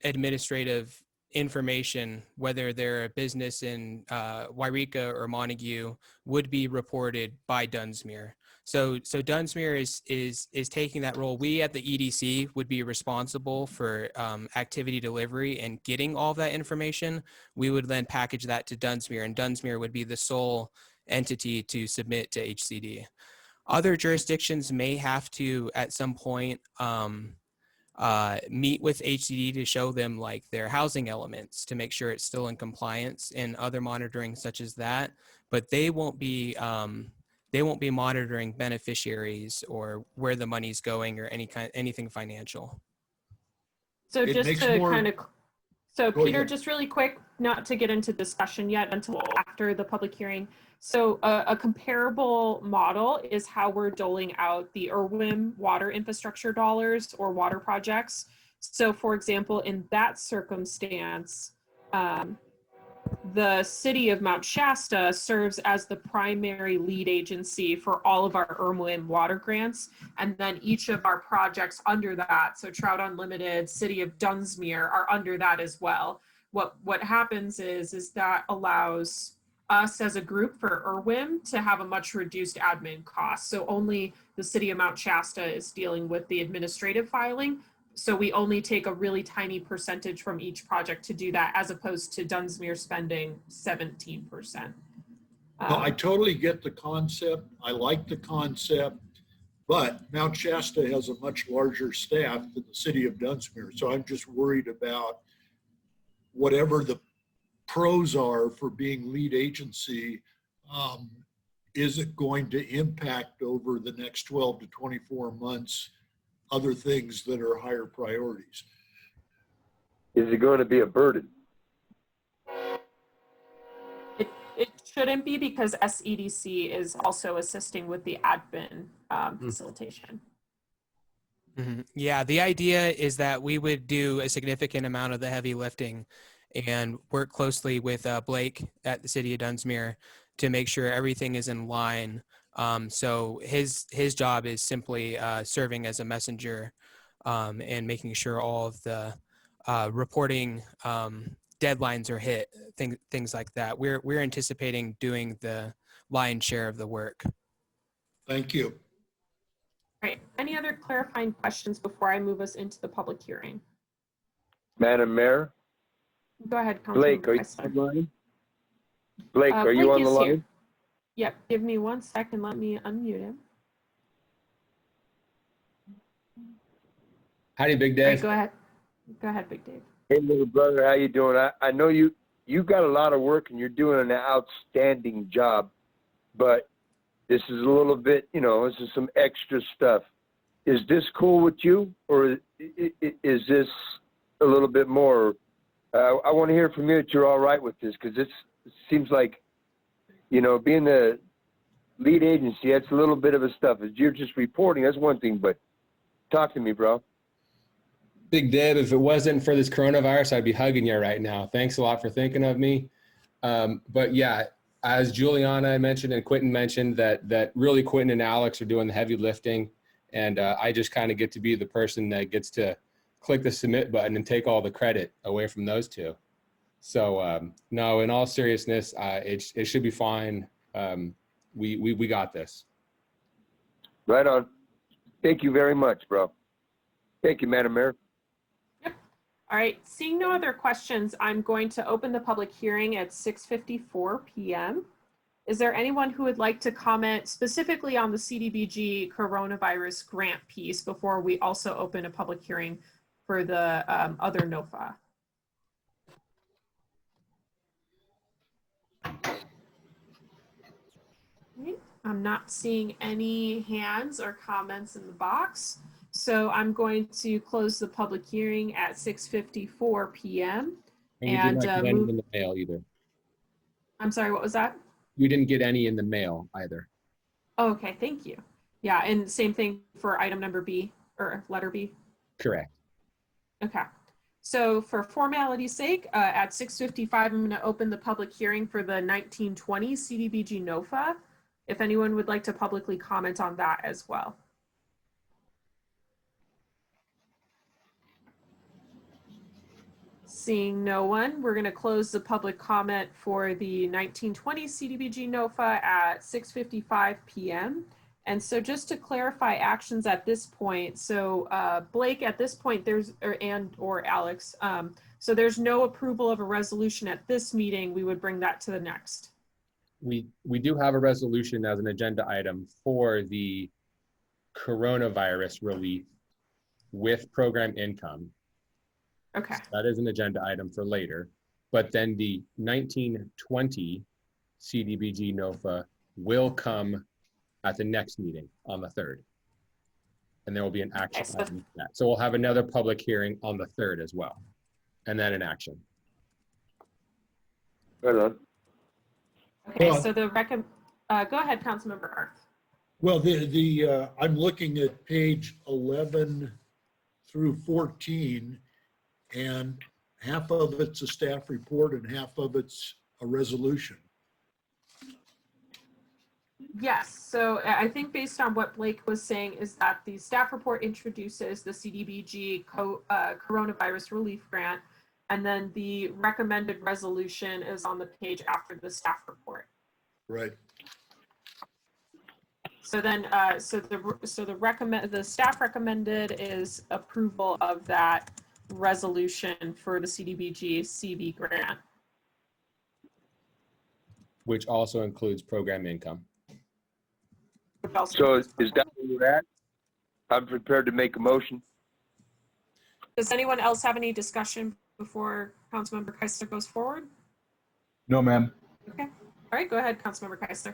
administrative information, whether they're a business in Wairika or Montague, would be reported by Dunsmuir. So Dunsmuir is taking that role. We at the EDC would be responsible for activity delivery and getting all of that information. We would then package that to Dunsmuir, and Dunsmuir would be the sole entity to submit to HCD. Other jurisdictions may have to, at some point, meet with HCD to show them like their housing elements to make sure it's still in compliance and other monitoring such as that. But they won't be monitoring beneficiaries or where the money's going or anything financial. So It just makes to more- kind of, so Go Peter, ahead. just really quick, not to get into discussion yet until after the public hearing. So a comparable model is how we're doling out the IRWIM water infrastructure dollars or water projects. So for example, in that circumstance, the city of Mount Shasta serves as the primary lead agency for all of our IRWIM water grants. And then each of our projects under that, so Trout Unlimited, City of Dunsmuir are under that as well. What happens is that allows us as a group for IRWIM to have a much reduced admin cost. So only the city of Mount Shasta is dealing with the administrative filing. So we only take a really tiny percentage from each project to do that, as opposed to Dunsmuir spending 17%. No, I totally get the concept. I like the concept, but Mount Shasta has a much larger staff than the city of Dunsmuir. So I'm just worried about whatever the pros are for being lead agency. Is it going to impact over the next 12 to 24 months other things that are higher priorities? Is it going to be a burden? It shouldn't be, because SEDC is also assisting with the admin facilitation. Mhm. Yeah, the idea is that we would do a significant amount of the heavy lifting and work closely with Blake at the city of Dunsmuir to make sure everything is in line. So his job is simply serving as a messenger and making sure all of the reporting deadlines are hit, things like that. We're anticipating doing the lion's share of the work. Thank you. Right. Any other clarifying questions before I move us into the public hearing? Madam Mayor? Go ahead, Blake, are you Councilmember on Kessler. the line? Blake, are you on the Blake is here. line? Yep. Give me 1 second. Let me unmute him. Howdy, Big All right, Dave. go ahead. Go ahead, Big Dave. Hey, little brother, how you doing? I know you got a lot of work and you're doing an outstanding job, but this is a little bit, this is some extra stuff. Is this cool with you, or is this a little bit more? I want to hear from you that you're all right with this, because it seems like, being the lead agency, that's a little bit of a stuff. If you're just reporting, that's one thing, but talk to me, bro. Big Dave, if it wasn't for this coronavirus, I'd be hugging you right now. Thanks a lot for thinking of me. But yeah, as Juliana mentioned and Quentin mentioned, that really Quentin and Alex are doing the heavy lifting. And I just kind of get to be the person that gets to click the submit button and take all the credit away from those two. So no, in all seriousness, it should be fine. We got this. Right on. Thank you very much, bro. Thank you, Madam Mayor. All right, seeing no other questions, I'm going to open the public hearing at 6:54 p.m. Is there anyone who would like to comment specifically on the CDBG coronavirus grant piece before we also open a public hearing for the other NOFA? Right. I'm not seeing any hands or comments in the box. So I'm going to close the public hearing at 6:54 p.m. And we did not get any move. in the mail either. I'm sorry, what was that? We didn't get any in the mail either. Oh, okay, thank you. Yeah, and same thing for item number B, or letter B. Correct. Okay. So for formality's sake, at 6:55, I'm going to open the public hearing for the 1920 CDBG NOFA. If anyone would like to publicly comment on that as well. Seeing no one, we're going to close the public comment for the 1920 CDBG NOFA at 6:55 p.m. And so just to clarify actions at this point, so Blake, at this point, there's, or Alex, so there's no approval of a resolution at this meeting. We would bring that to the next. We do have a resolution as an agenda item for the coronavirus relief with program income. Okay. That is an agenda item for later. But then the 1920 CDBG NOFA will come at the next meeting on the 3rd. And there will be an action item for that. So we'll have another public hearing on the 3rd as well. And then an action. Right on. Okay, Well, so the go ahead, Councilmember Arth. Well, I'm looking at page 11 through 14, and half of it's a staff report and half of it's a resolution. Yes, so I think based on what Blake was saying is that the staff report introduces the CDBG coronavirus relief grant, and then the recommended resolution is on the page after the staff report. Right. So then, the staff recommended is approval of that resolution for the CDBG CV grant, Which also includes program income. So is that where you're at? I'm prepared to make a motion. Does anyone else have any discussion before Councilmember Keisler goes forward? No, ma'am. Okay. All right, go ahead, Councilmember Keisler.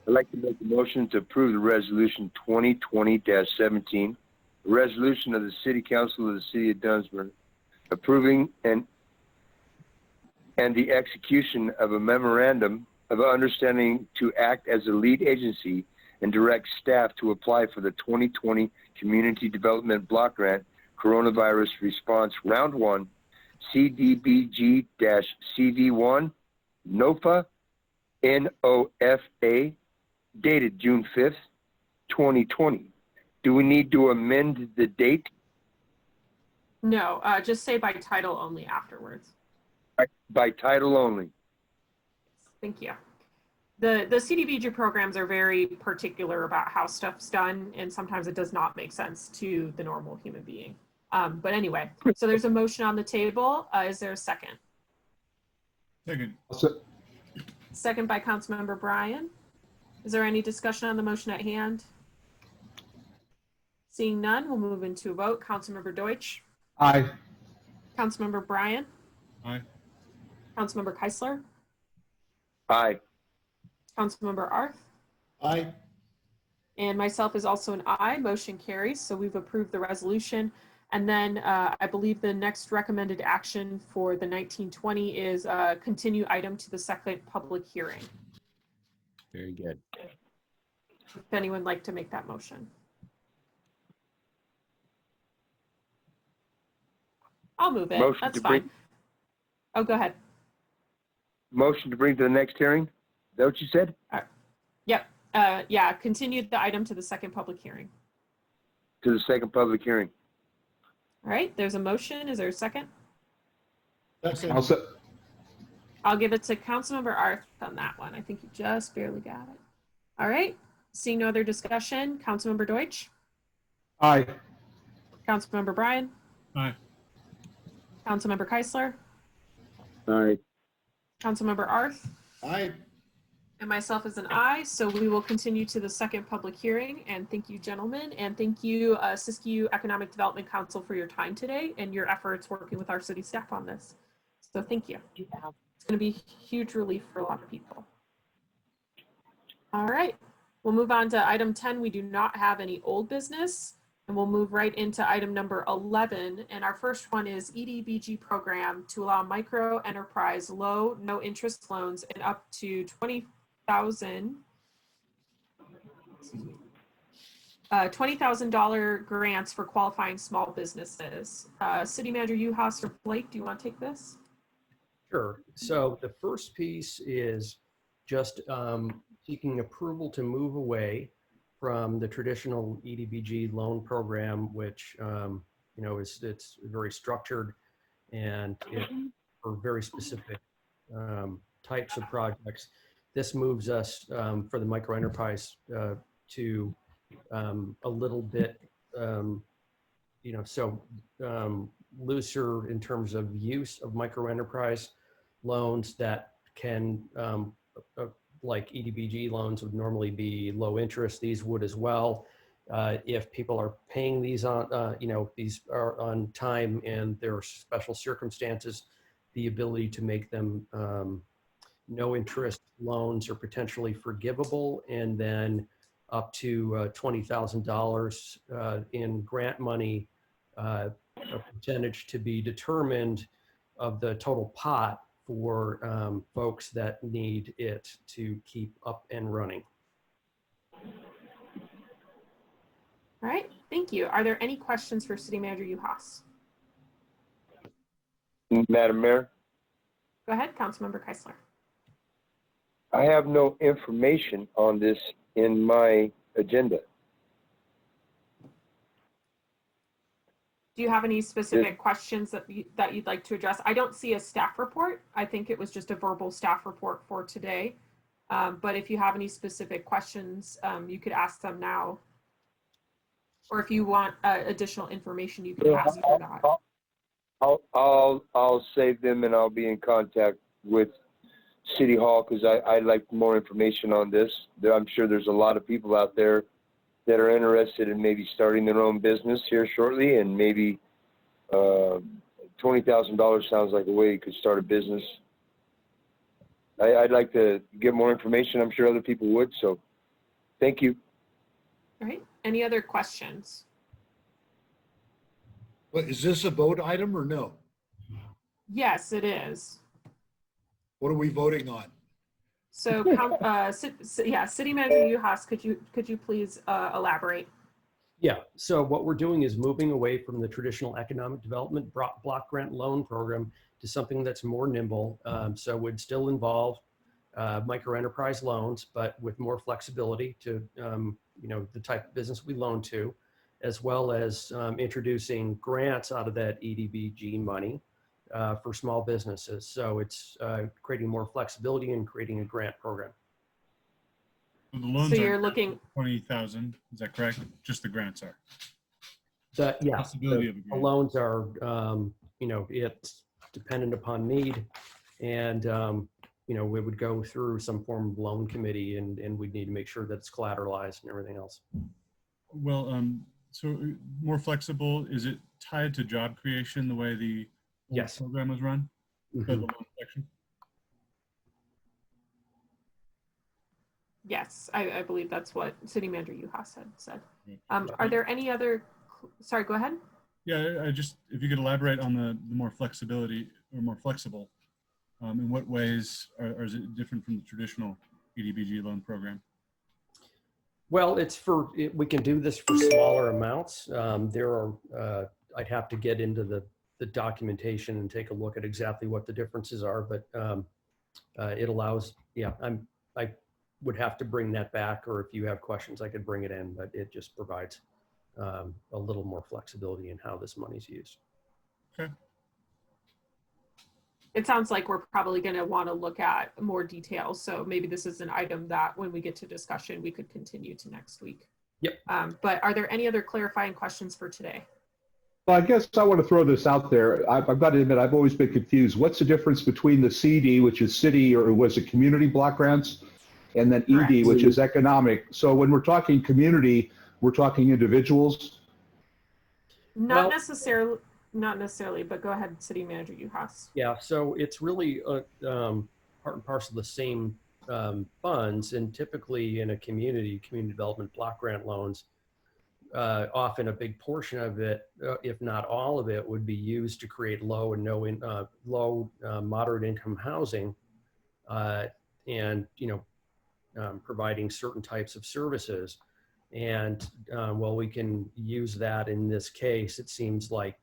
I'd like to make a motion to approve the resolution 2020-17, a resolution of the City Council of the City of Dunsmuir approving and the execution of a memorandum of understanding to act as a lead agency and direct staff to apply for the 2020 Community Development Block Grant Coronavirus Response Round 1 CDBG-CV1 NOFA NOFA dated June 5th, 2020. Do we need to amend the date? No, just say by title only afterwards. By title only. Thank you. The CDBG programs are very particular about how stuff's done, and sometimes it does not make sense to the normal human being. But anyway, so there's a motion on the table. Is there a second? Second. Second by Councilmember Bryan. Is there any discussion on the motion at hand? Seeing none, we'll move into a vote. Councilmember Deutsch. Aye. Councilmember Bryan. Aye. Councilmember Keisler. Aye. Councilmember Arth. Aye. And myself is also an aye. Motion carries. So we've approved the resolution. And then I believe the next recommended action for the 1920 is continue item to the second public hearing. Very good. If anyone would like to make that motion. I'll move it. Motion That's to fine. bring- Oh, go ahead. Motion to bring to the next hearing? Is that what you said? Yep. Yeah, continue the item to the second public hearing. To the second public hearing. All right, there's a motion. Is there a second? I'll se- I'll give it to Councilmember Arth on that one. I think you just barely got it. All right, seeing no other discussion, Councilmember Deutsch, Aye. Councilmember Bryan, Aye. Councilmember Keisler, Aye. Councilmember Arth, Aye. and myself as an aye. So we will continue to the second public hearing. And thank you, gentlemen. And thank you, Siskiyou Economic Development Council, for your time today and your efforts working with our city staff on this. So thank you. It's going to be huge relief for a lot of people. All right, we'll move on to item 10. We do not have any old business, and we'll move right into item number 11. And our first one is EDBG program to allow micro enterprise low, no interest loans and up to $20,000 grants for qualifying small businesses. City Manager Uhas or Blake, do you want to take this? Sure. So the first piece is just seeking approval to move away from the traditional EDBG loan program, which it's very structured and for very specific types of projects. This moves us for the micro enterprise to a little bit looser in terms of use of micro enterprise loans that can like EDBG loans would normally be low interest. These would as well. If people are paying these on, these are on time and there are special circumstances, the ability to make them no interest loans are potentially forgivable, and then up to $20,000 in grant money, a percentage to be determined of the total pot for folks that need it to keep up and running. All right, thank you. Are there any questions for City Manager Uhas? Madam Mayor, Go ahead, Councilmember Keisler. I have no information on this in my agenda. Do you have any specific questions that you'd like to address? I don't see a staff report. I think it was just a verbal staff report for today. But if you have any specific questions, you could ask them now. Or if you want additional information, you can ask for that. I'll save them and I'll be in contact with City Hall because I'd like more information on this. I'm sure there's a lot of people out there that are interested in maybe starting their own business here shortly, and maybe $20,000 sounds like a way you could start a business. I'd like to get more information. I'm sure other people would, so thank you. All right, any other questions? But is this a vote item or no? Yes, it is. What are we voting on? So, City Manager Uhas, could you please elaborate? Yeah, so what we're doing is moving away from the traditional economic development block grant loan program to something that's more nimble. So would still involve micro enterprise loans, but with more flexibility to the type of business we loan to, as well as introducing grants out of that EDBG money for small businesses. So it's creating more flexibility and creating a grant program. So the loans So you're are looking, 20,000, is that correct? Just the grants are. Yeah, Possibility of a the grant. loans are, it's dependent upon need, and we would go through some form of loan committee, and we'd need to make sure that it's collateralized and everything else. Well, so more flexible, is it tied to job creation the way the old Yes. program was run? Mhm. The loan section? yes, I believe that's what City Manager Uhas had said. Are there any other, sorry, go ahead. Yeah, I just, if you could elaborate on the more flexibility or more flexible, in what ways or is it different from the traditional EDBG loan program? Well, we can do this for smaller amounts. I'd have to get into the documentation and take a look at exactly what the differences are, but it allows, I would have to bring that back, or if you have questions, I could bring it in, but it just provides a little more flexibility in how this money's used. Okay. It sounds like we're probably going to want to look at more details. So maybe this is an item that when we get to discussion, we could continue to next week. Yep. But are there any other clarifying questions for today? Well, I guess I want to throw this out there. I've got to admit, I've always been confused. What's the difference between the CD, which is city or was it community block grants, and then ED, Correct. which is economic? So when we're talking community, we're talking individuals? Not Well- necessarily, not necessarily, but go ahead, City Manager Uhas. Yeah, so it's really part and parcel of the same funds, and typically in a community development block grant loans, often a big portion of it, if not all of it, would be used to create low and moderate income housing, and providing certain types of services. And while we can use that in this case, it seems like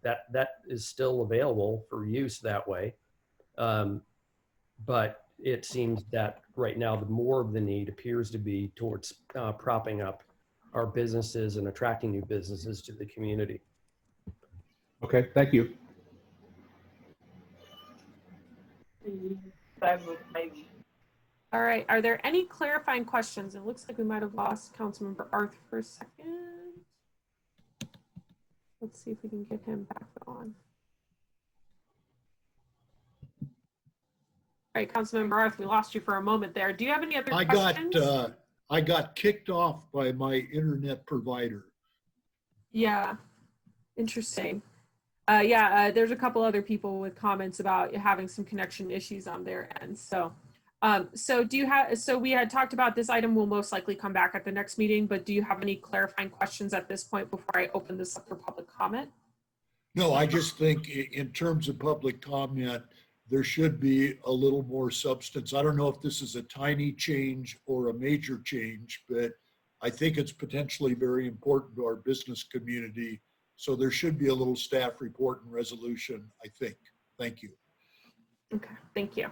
that is still available for use that way. But it seems that right now the more of the need appears to be towards propping up our businesses and attracting new businesses to the community. Okay, thank you. All right, are there any clarifying questions? It looks like we might have lost Councilmember Arthur for a second. Let's see if we can get him back on. All right, Councilmember Arthur, we lost you for a moment there. Do you have any other questions? I got kicked off by my internet provider. Yeah, interesting. There's a couple other people with comments about having some connection issues on their end. So we had talked about this item will most likely come back at the next meeting, but do you have any clarifying questions at this point before I open this up for public comment? No, I just think in terms of public comment, there should be a little more substance. I don't know if this is a tiny change or a major change, but I think it's potentially very important to our business community. So there should be a little staff report and resolution, I think. Thank you. Okay, thank you.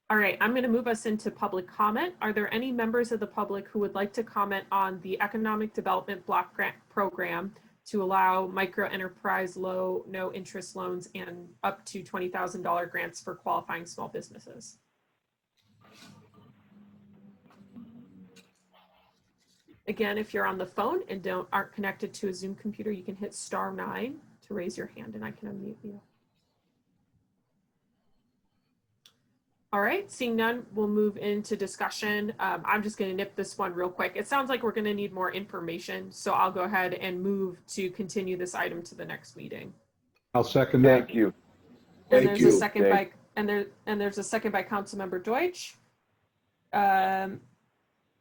All right, I'm going to move us into public comment. Are there any members of the public who would like to comment on the Economic Development Block Grant Program to allow micro enterprise no interest loans and up to $20,000 grants for qualifying small businesses? Again, if you're on the phone and aren't connected to a Zoom computer, you can hit *9 to raise your hand and I can unmute you. All right, seeing none, we'll move into discussion. I'm just going to nip this one real quick. It sounds like we're going to need more information, so I'll go ahead and move to continue this item to the next meeting. I'll second that. Thank you. And Thank there's you. a second by there's a second by Councilmember Deutsch.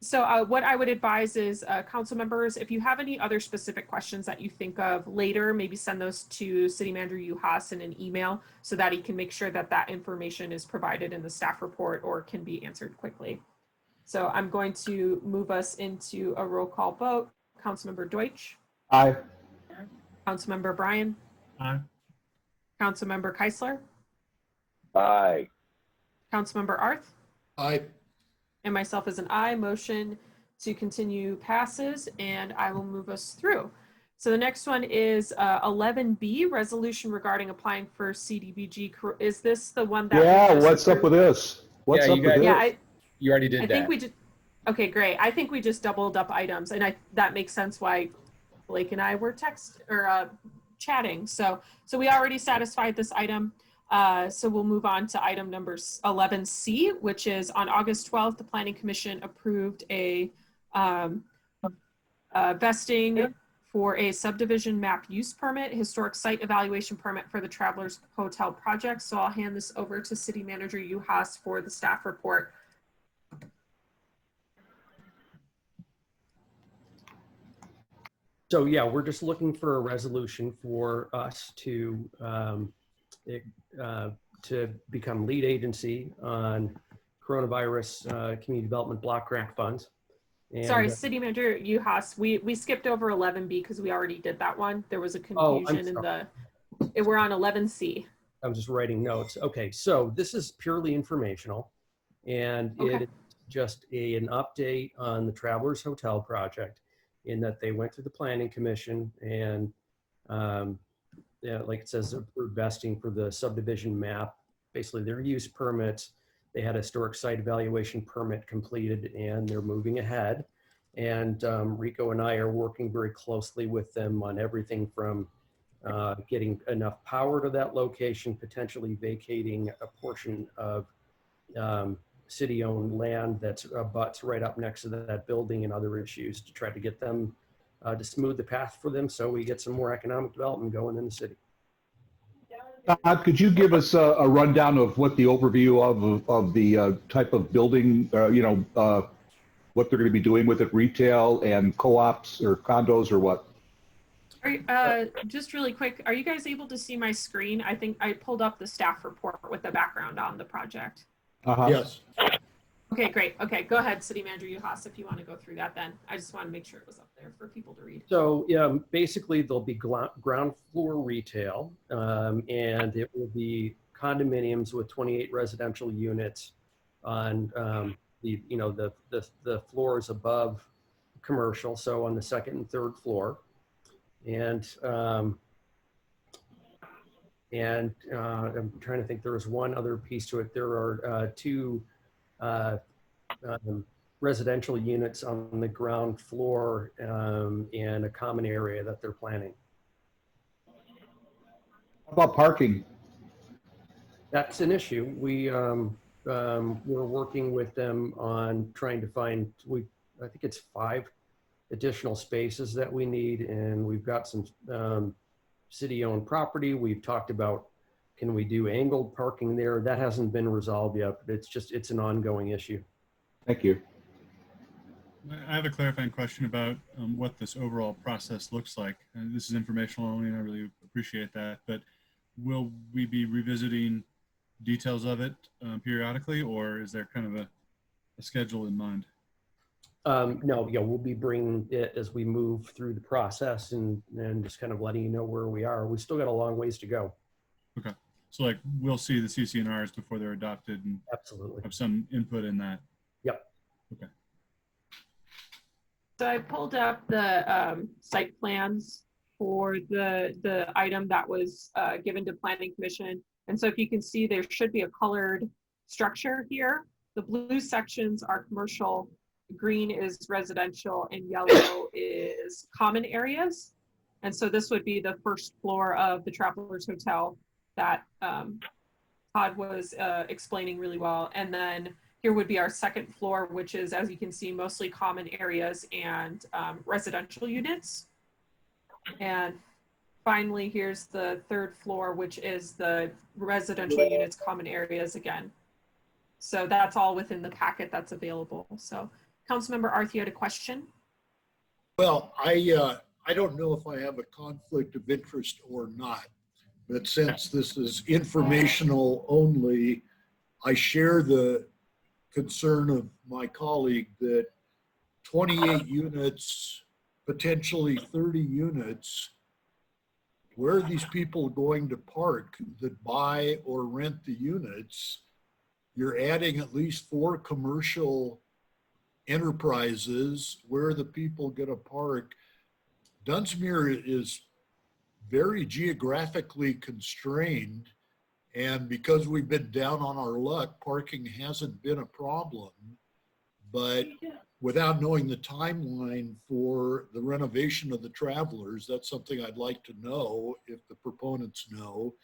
So what I would advise is council members, if you have any other specific questions that you think of later, maybe send those to City Manager Uhas in an email so that he can make sure that that information is provided in the staff report or can be answered quickly. So I'm going to move us into a roll call vote. Councilmember Deutsch. Aye. Councilmember Bryan. Aye. Councilmember Keisler. Aye. Councilmember Arth. Aye. And myself as an aye. Motion to continue passes, and I will move us through. So the next one is 11B, resolution regarding applying for CDBG. Is this the one that? Yeah, what's up with this? What's Yeah, up you with guys- this? Yeah, You already did I that. think we just, okay, great. I think we just doubled up items, and that makes sense why Blake and I were chatting. So we already satisfied this item. So we'll move on to item number 11C, which is on August 12th, the Planning Commission approved a vesting for a subdivision map use permit, historic site evaluation permit for the Travelers Hotel project. So I'll hand this over to City Manager Uhas for the staff report. So yeah, we're just looking for a resolution for us to become lead agency on coronavirus community development block grant funds. And, Sorry, City Manager Uhas, we skipped over 11B because we already did that one. There was a confusion in we're on 11C. I'm just writing notes. Okay, so this is purely informational, and Okay. it is just an update on the Travelers Hotel project, in that they went through the Planning Commission and like it says, approved vesting for the subdivision map, basically their use permits. They had a historic site evaluation permit completed and they're moving ahead. And Rico and I are working very closely with them on everything from getting enough power to that location, potentially vacating a portion of city-owned land that's abuts right up next to that building, and other issues to try to get them to smooth the path for them so we get some more economic development going in the city. Todd, could you give us a rundown of what the overview of the type of building, what they're going to be doing with it, retail and co-ops or condos or what? Just really quick, are you guys able to see my screen? I think I pulled up the staff report with the background on the project. Yes. Okay, great. Okay, go ahead, City Manager Uhas, if you want to go through that then. I just want to make sure it was up there for people to read. So basically there'll be ground floor retail, and it will be condominiums with 28 residential units on the floors above commercial, so on the second and third floor. And I'm trying to think, there was one other piece to it. There are two residential units on the ground floor and a common area that they're planning. How about parking? That's an issue. We're working with them on trying to find, I think it's 5 additional spaces that we need, and we've got some city-owned property. We've talked about, can we do angled parking there? That hasn't been resolved yet, but it's an ongoing issue. Thank you. I have a clarifying question about what this overall process looks like. And this is informational only, and I really appreciate that. But will we be revisiting details of it periodically, or is there kind of a schedule in mind? No, yeah, we'll be bringing it as we move through the process and just kind of letting you know where we are. We still got a long ways to go. Okay. So like we'll see the CCNRs before they're adopted and Absolutely have some input in that. Yep. Okay. So I pulled up the site plans for the item that was given to Planning Commission. And so if you can see, there should be a colored structure here. The blue sections are commercial, green is residential, and yellow is common areas. And so this would be the first floor of the Travelers Hotel that Todd was explaining really well. And then here would be our second floor, which is, as you can see, mostly common areas and residential units. And finally, here's the third floor, which is the residential units, common areas again. So that's all within the packet that's available. So Councilmember Arth, you had a question? Well, I don't know if I have a conflict of interest or not, but since this is informational only, I share the concern of my colleague that 28 units, potentially 30 units, where are these people going to park that buy or rent the units? You're adding at least 4 commercial enterprises. Where are the people going to park? Dunsmuir is very geographically constrained, and because we've been down on our luck, parking hasn't been a problem. But without knowing the timeline for the renovation of the Travelers, that's something I'd like to know if the proponents know.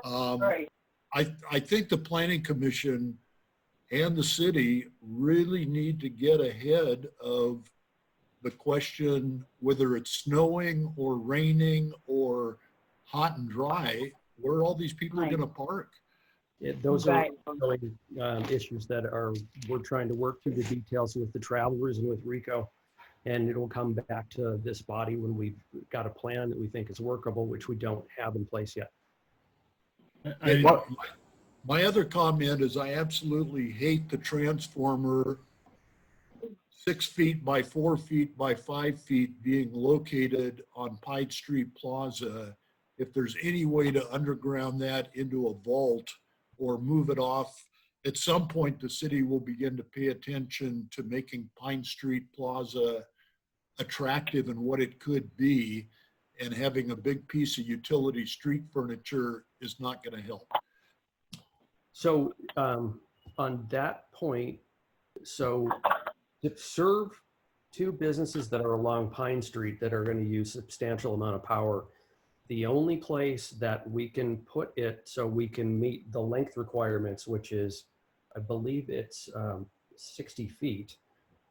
I think the Planning Commission and the city really need to get ahead of the question, whether it's snowing or raining or hot and dry, where are all these people going to park? Those are really issues that we're trying to work through the details with the Travelers and with Rico, and it'll come back to this body when we've got a plan that we think is workable, which we don't have in place yet. My other comment is I absolutely hate the transformer 6 feet by 4 feet by 5 feet being located on Pine Street Plaza. If there's any way to underground that into a vault or move it off, at some point the city will begin to pay attention to making Pine Street Plaza attractive in what it could be, and having a big piece of utility street furniture is not going to help. So on that point, so to serve two businesses that are along Pine Street that are going to use substantial amount of power. The only place that we can put it so we can meet the length requirements, which is, I believe it's 60 feet.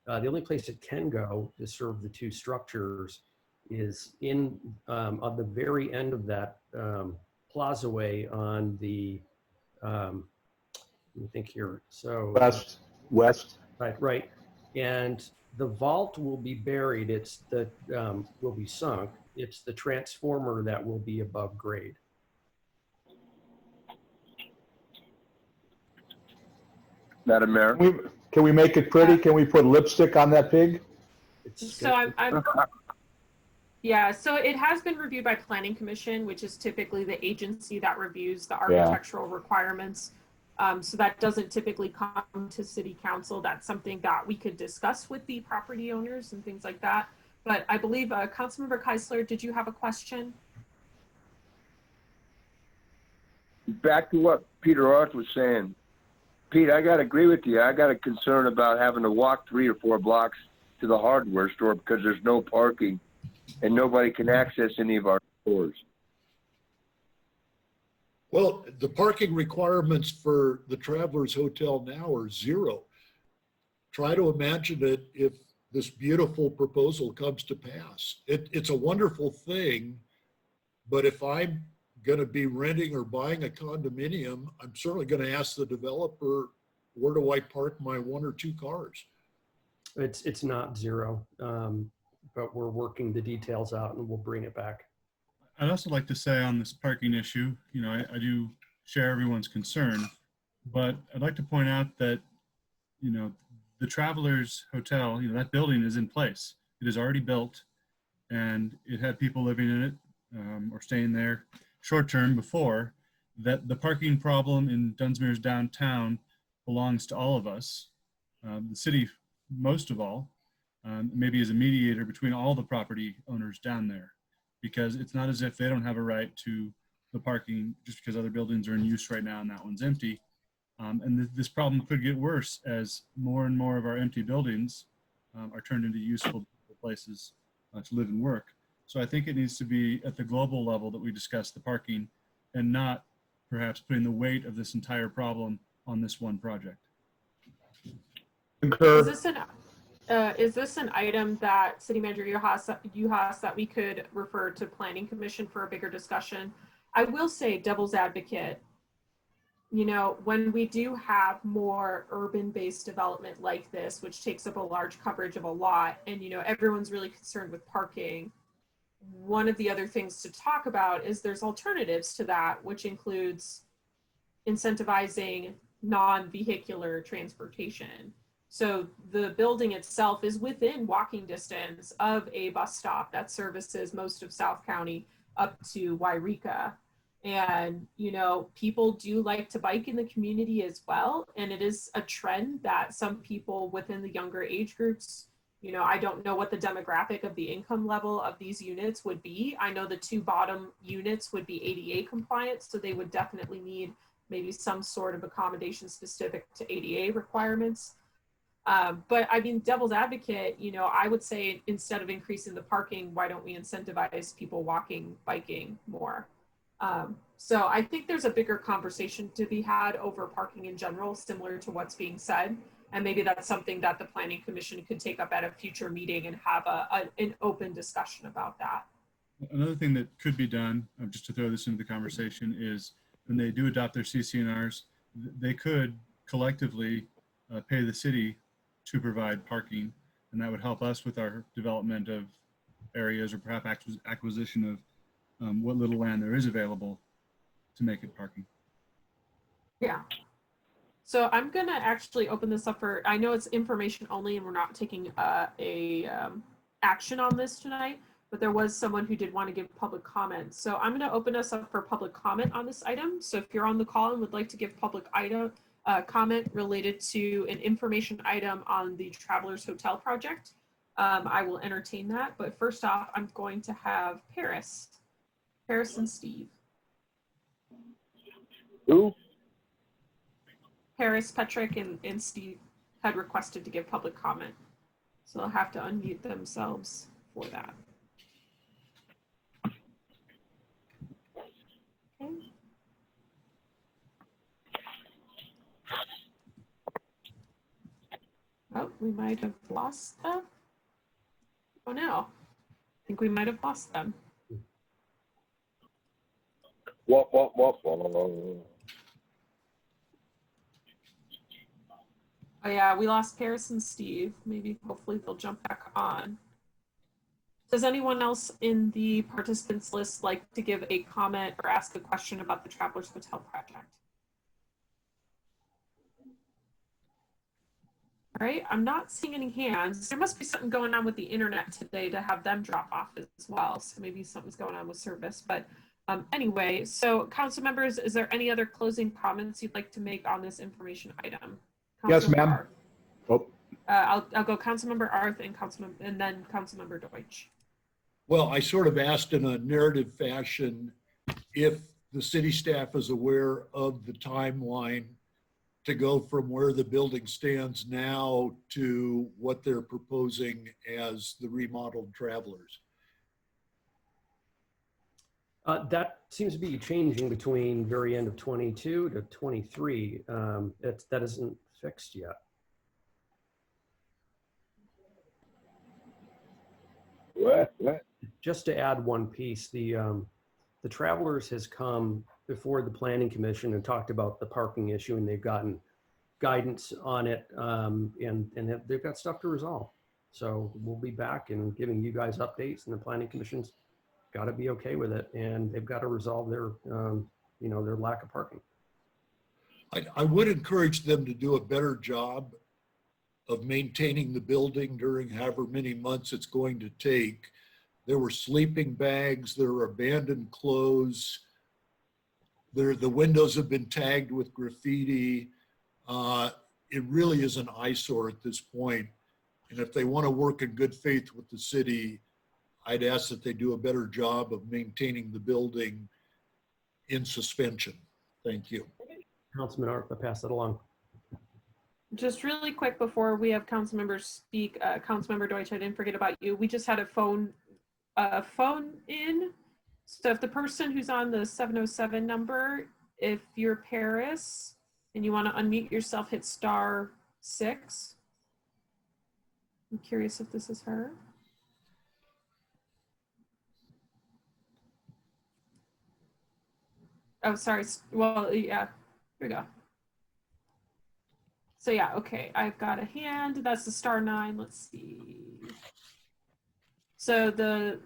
The only place it can go to serve the two structures is in on the very end of that plaza-way on the, let me think here. So West. right. And the vault will be buried. It's the, will be sunk. It's the transformer that will be above grade. Madam Mayor. Can we make it pretty? Can we put lipstick on that pig? So yeah, so it has been reviewed by Planning Commission, which is typically the agency that reviews the architectural requirements. So that doesn't typically come to City Council. That's something that we could discuss with the property owners and things like that. But I believe Councilmember Keisler, did you have a question? Back to what Peter Roth was saying. Pete, I got to agree with you. I got a concern about having to walk 3 or 4 blocks to the hardware store because there's no parking and nobody can access any of our stores. Well, the parking requirements for the Travelers Hotel now are 0. Try to imagine it if this beautiful proposal comes to pass. It's a wonderful thing, but if I'm going to be renting or buying a condominium, I'm certainly going to ask the developer, where do I park my 1 or 2 cars? It's not 0, but we're working the details out and we'll bring it back. I'd also like to say on this parking issue, you know, I do share everyone's concern, but I'd like to point out that, you know, the Travelers Hotel, you know, that building is in place. It is already built and it had people living in it or staying there short term before. That the parking problem in Dunsmuir's downtown belongs to all of us. The city, most of all, maybe as a mediator between all the property owners down there, because it's not as if they don't have a right to the parking just because other buildings are in use right now and that one's empty. And this problem could get worse as more and more of our empty buildings are turned into useful places to live and work. So I think it needs to be at the global level that we discuss the parking and not perhaps putting the weight of this entire problem on this one project. Concur. Is this an item that City Manager Uhas that we could refer to Planning Commission for a bigger discussion? I will say, devil's advocate, you know, when we do have more urban-based development like this, which takes up a large coverage of a lot, and, you know, everyone's really concerned with parking, one of the other things to talk about is there's alternatives to that, which includes incentivizing non-vehicular transportation. So the building itself is within walking distance of a bus stop that services most of South County up to Wairika. And, you know, people do like to bike in the community as well. And it is a trend that some people within the younger age groups, you know, I don't know what the demographic of the income level of these units would be. I know the 2 bottom units would be ADA compliant, so they would definitely need maybe some sort of accommodation specific to ADA requirements. But I mean, devil's advocate, you know, I would say instead of increasing the parking, why don't we incentivize people walking, biking more? So I think there's a bigger conversation to be had over parking in general, similar to what's being said. And maybe that's something that the Planning Commission could take up at a future meeting and have an open discussion about that. Another thing that could be done, just to throw this into the conversation, is when they do adopt their CCNRs, they could collectively pay the city to provide parking, and that would help us with our development of areas or perhaps acquisition of what little land there is available to make it parking. Yeah. So I'm going to actually open this up for, I know it's information only and we're not taking action on this tonight, but there was someone who did want to give public comment. So I'm going to open us up for public comment on this item. So if you're on the call and would like to give public comment related to an information item on the Travelers Hotel project, I will entertain that. But first off, I'm going to have Paris and Steve. Who? Paris, Patrick, and Steve had requested to give public comment. So they'll have to unmute themselves for that. Okay. Oh, we might have lost them. Oh no, I think we might have lost them. Wop, wop, wop, wop. Oh yeah, we lost Paris and Steve. Maybe hopefully they'll jump back on. Does anyone else in the participants list like to give a comment or ask a question about the Travelers Hotel project? All right, I'm not seeing any hands. There must be something going on with the internet today to have them drop off as well. So maybe something's going on with service. But anyway, so council members, is there any other closing comments you'd like to make on this information item? Yes, ma'am. Arth. Oh, I'll go Councilmember Arth and then Councilmember Deutsch. Well, I sort of asked in a narrative fashion if the city staff is aware of the timeline to go from where the building stands now to what they're proposing as the remodeled Travelers. That seems to be changing between very end of 22 to 23. That isn't fixed yet. What? Just to add one piece, the Travelers has come before the Planning Commission and talked about the parking issue, and they've gotten guidance on it, and they've got stuff to resolve. So we'll be back and giving you guys updates, and the Planning Commission's got to be okay with it, and they've got to resolve their, their lack of parking. I would encourage them to do a better job of maintaining the building during however many months it's going to take. There were sleeping bags, there were abandoned clothes. The windows have been tagged with graffiti. It really is an eyesore at this point. And if they want to work in good faith with the city, I'd ask that they do a better job of maintaining the building in suspension. Thank you. Councilman Arp, I pass that along. Just really quick before we have council members speak, Councilmember Deutsch, I didn't forget about you. We just had a phone in. So if the person who's on the 707 number, if you're Paris and you want to unmute yourself, hit *6. I'm curious if this is her. Oh, sorry. Well, yeah, here we go. So yeah, okay, I've got a hand. That's the *9. Let's see. So the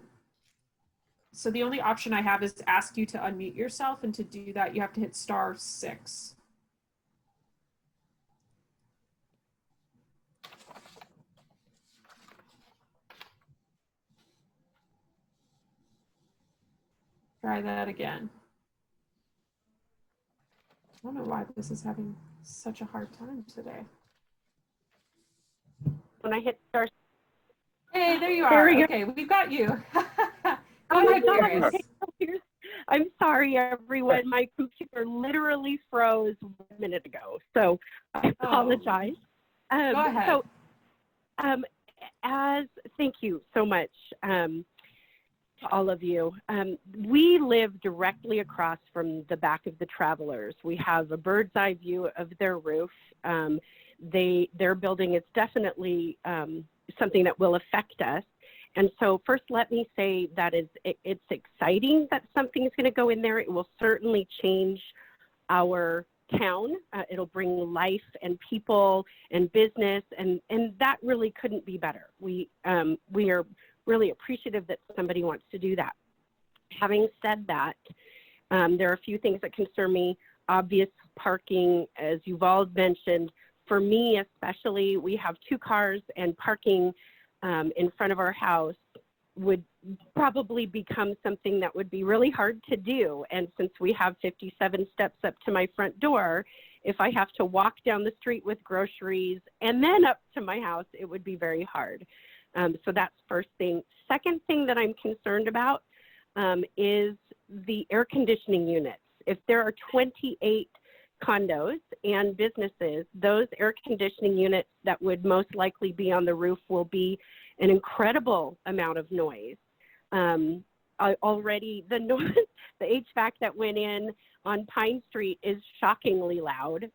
only option I have is to ask you to unmute yourself, and to do that, you have to hit *6. Try that again. I don't know why this is having such a hard time today. When I hit *. Hey, there you are. There we go. Okay, we've got you. Oh my God. Paris. I'm sorry, everyone. My computer literally froze 1 minute ago, so I apologize. Go ahead. So, thank you so much to all of you. We live directly across from the back of the Travelers. We have a bird's eye view of their roof. Their building is definitely something that will affect us. And so first, let me say that it's exciting that something is going to go in there. It will certainly change our town. It'll bring life and people and business, and that really couldn't be better. We are really appreciative that somebody wants to do that. Having said that, there are a few things that concern me. Obvious parking, as you've all mentioned. For me especially, we have 2 cars, and parking in front of our house would probably become something that would be really hard to do. And since we have 57 steps up to my front door, if I have to walk down the street with groceries and then up to my house, it would be very hard. So that's first thing. Second thing that I'm concerned about is the air conditioning units. If there are 28 condos and businesses, those air conditioning units that would most likely be on the roof will be an incredible amount of noise. Already the noise, the HVAC that went in on Pine Street is shockingly loud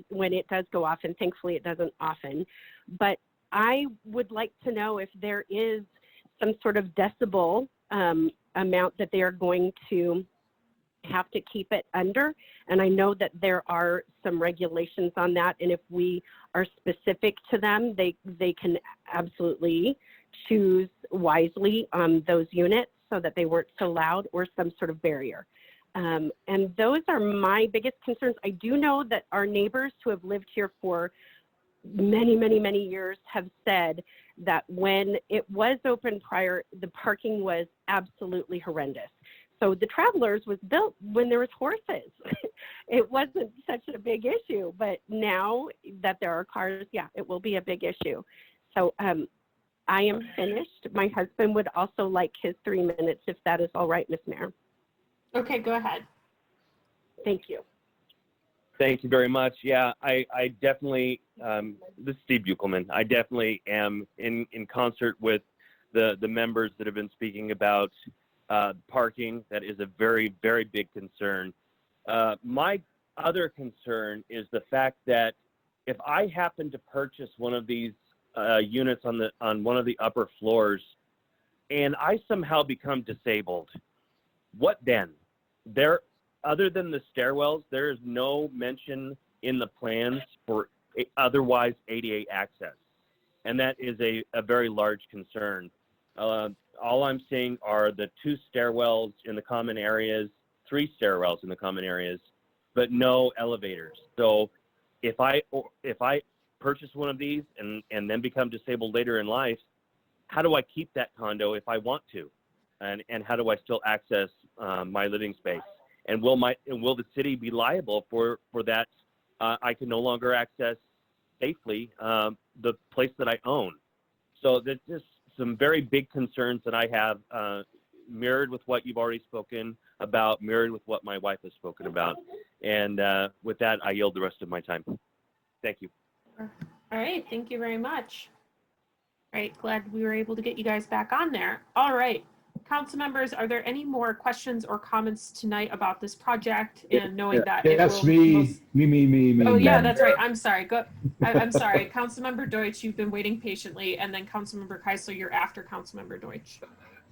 when it does go off, and thankfully it doesn't often. But I would like to know if there is some sort of decibel amount that they are going to have to keep it under. And I know that there are some regulations on that. And if we are specific to them, they can absolutely choose wisely on those units so that they weren't so loud, or some sort of barrier. And those are my biggest concerns. I do know that our neighbors who have lived here for many, many, many years have said that when it was open prior, the parking was absolutely horrendous. So the Travelers was built when there was horses. It wasn't such a big issue, but now that there are cars, yeah, it will be a big issue. So I am finished. My husband would also like his 3 minutes, if that is all right, Ms. Mayor. Okay, go ahead. Thank you. Thank you very much. Yeah, I definitely, this is Steve Buchelman. I definitely am in concert with the members that have been speaking about parking. That is a very, very big concern. My other concern is the fact that if I happen to purchase one of these units on one of the upper floors and I somehow become disabled, what then? Other than the stairwells, there is no mention in the plans for otherwise ADA access. And that is a very large concern. All I'm seeing are the 2 stairwells in the common areas, 3 stairwells in the common areas, but no elevators. So if I purchase one of these and then become disabled later in life, how do I keep that condo if I want to? And how do I still access my living space? And will the city be liable for that? I can no longer access safely the place that I own. So there's just some very big concerns that I have, mirrored with what you've already spoken about, mirrored with what my wife has spoken about. And with that, I yield the rest of my time. Thank you. All right, thank you very much. All right, glad we were able to get you guys back on there. All right, council members, are there any more questions or comments tonight about this project, and knowing that Yes, me. Oh yeah, me. that's right. I'm sorry. I'm sorry. Councilmember Deutsch, you've been waiting patiently, and then Councilmember Keisler, you're after Councilmember Deutsch.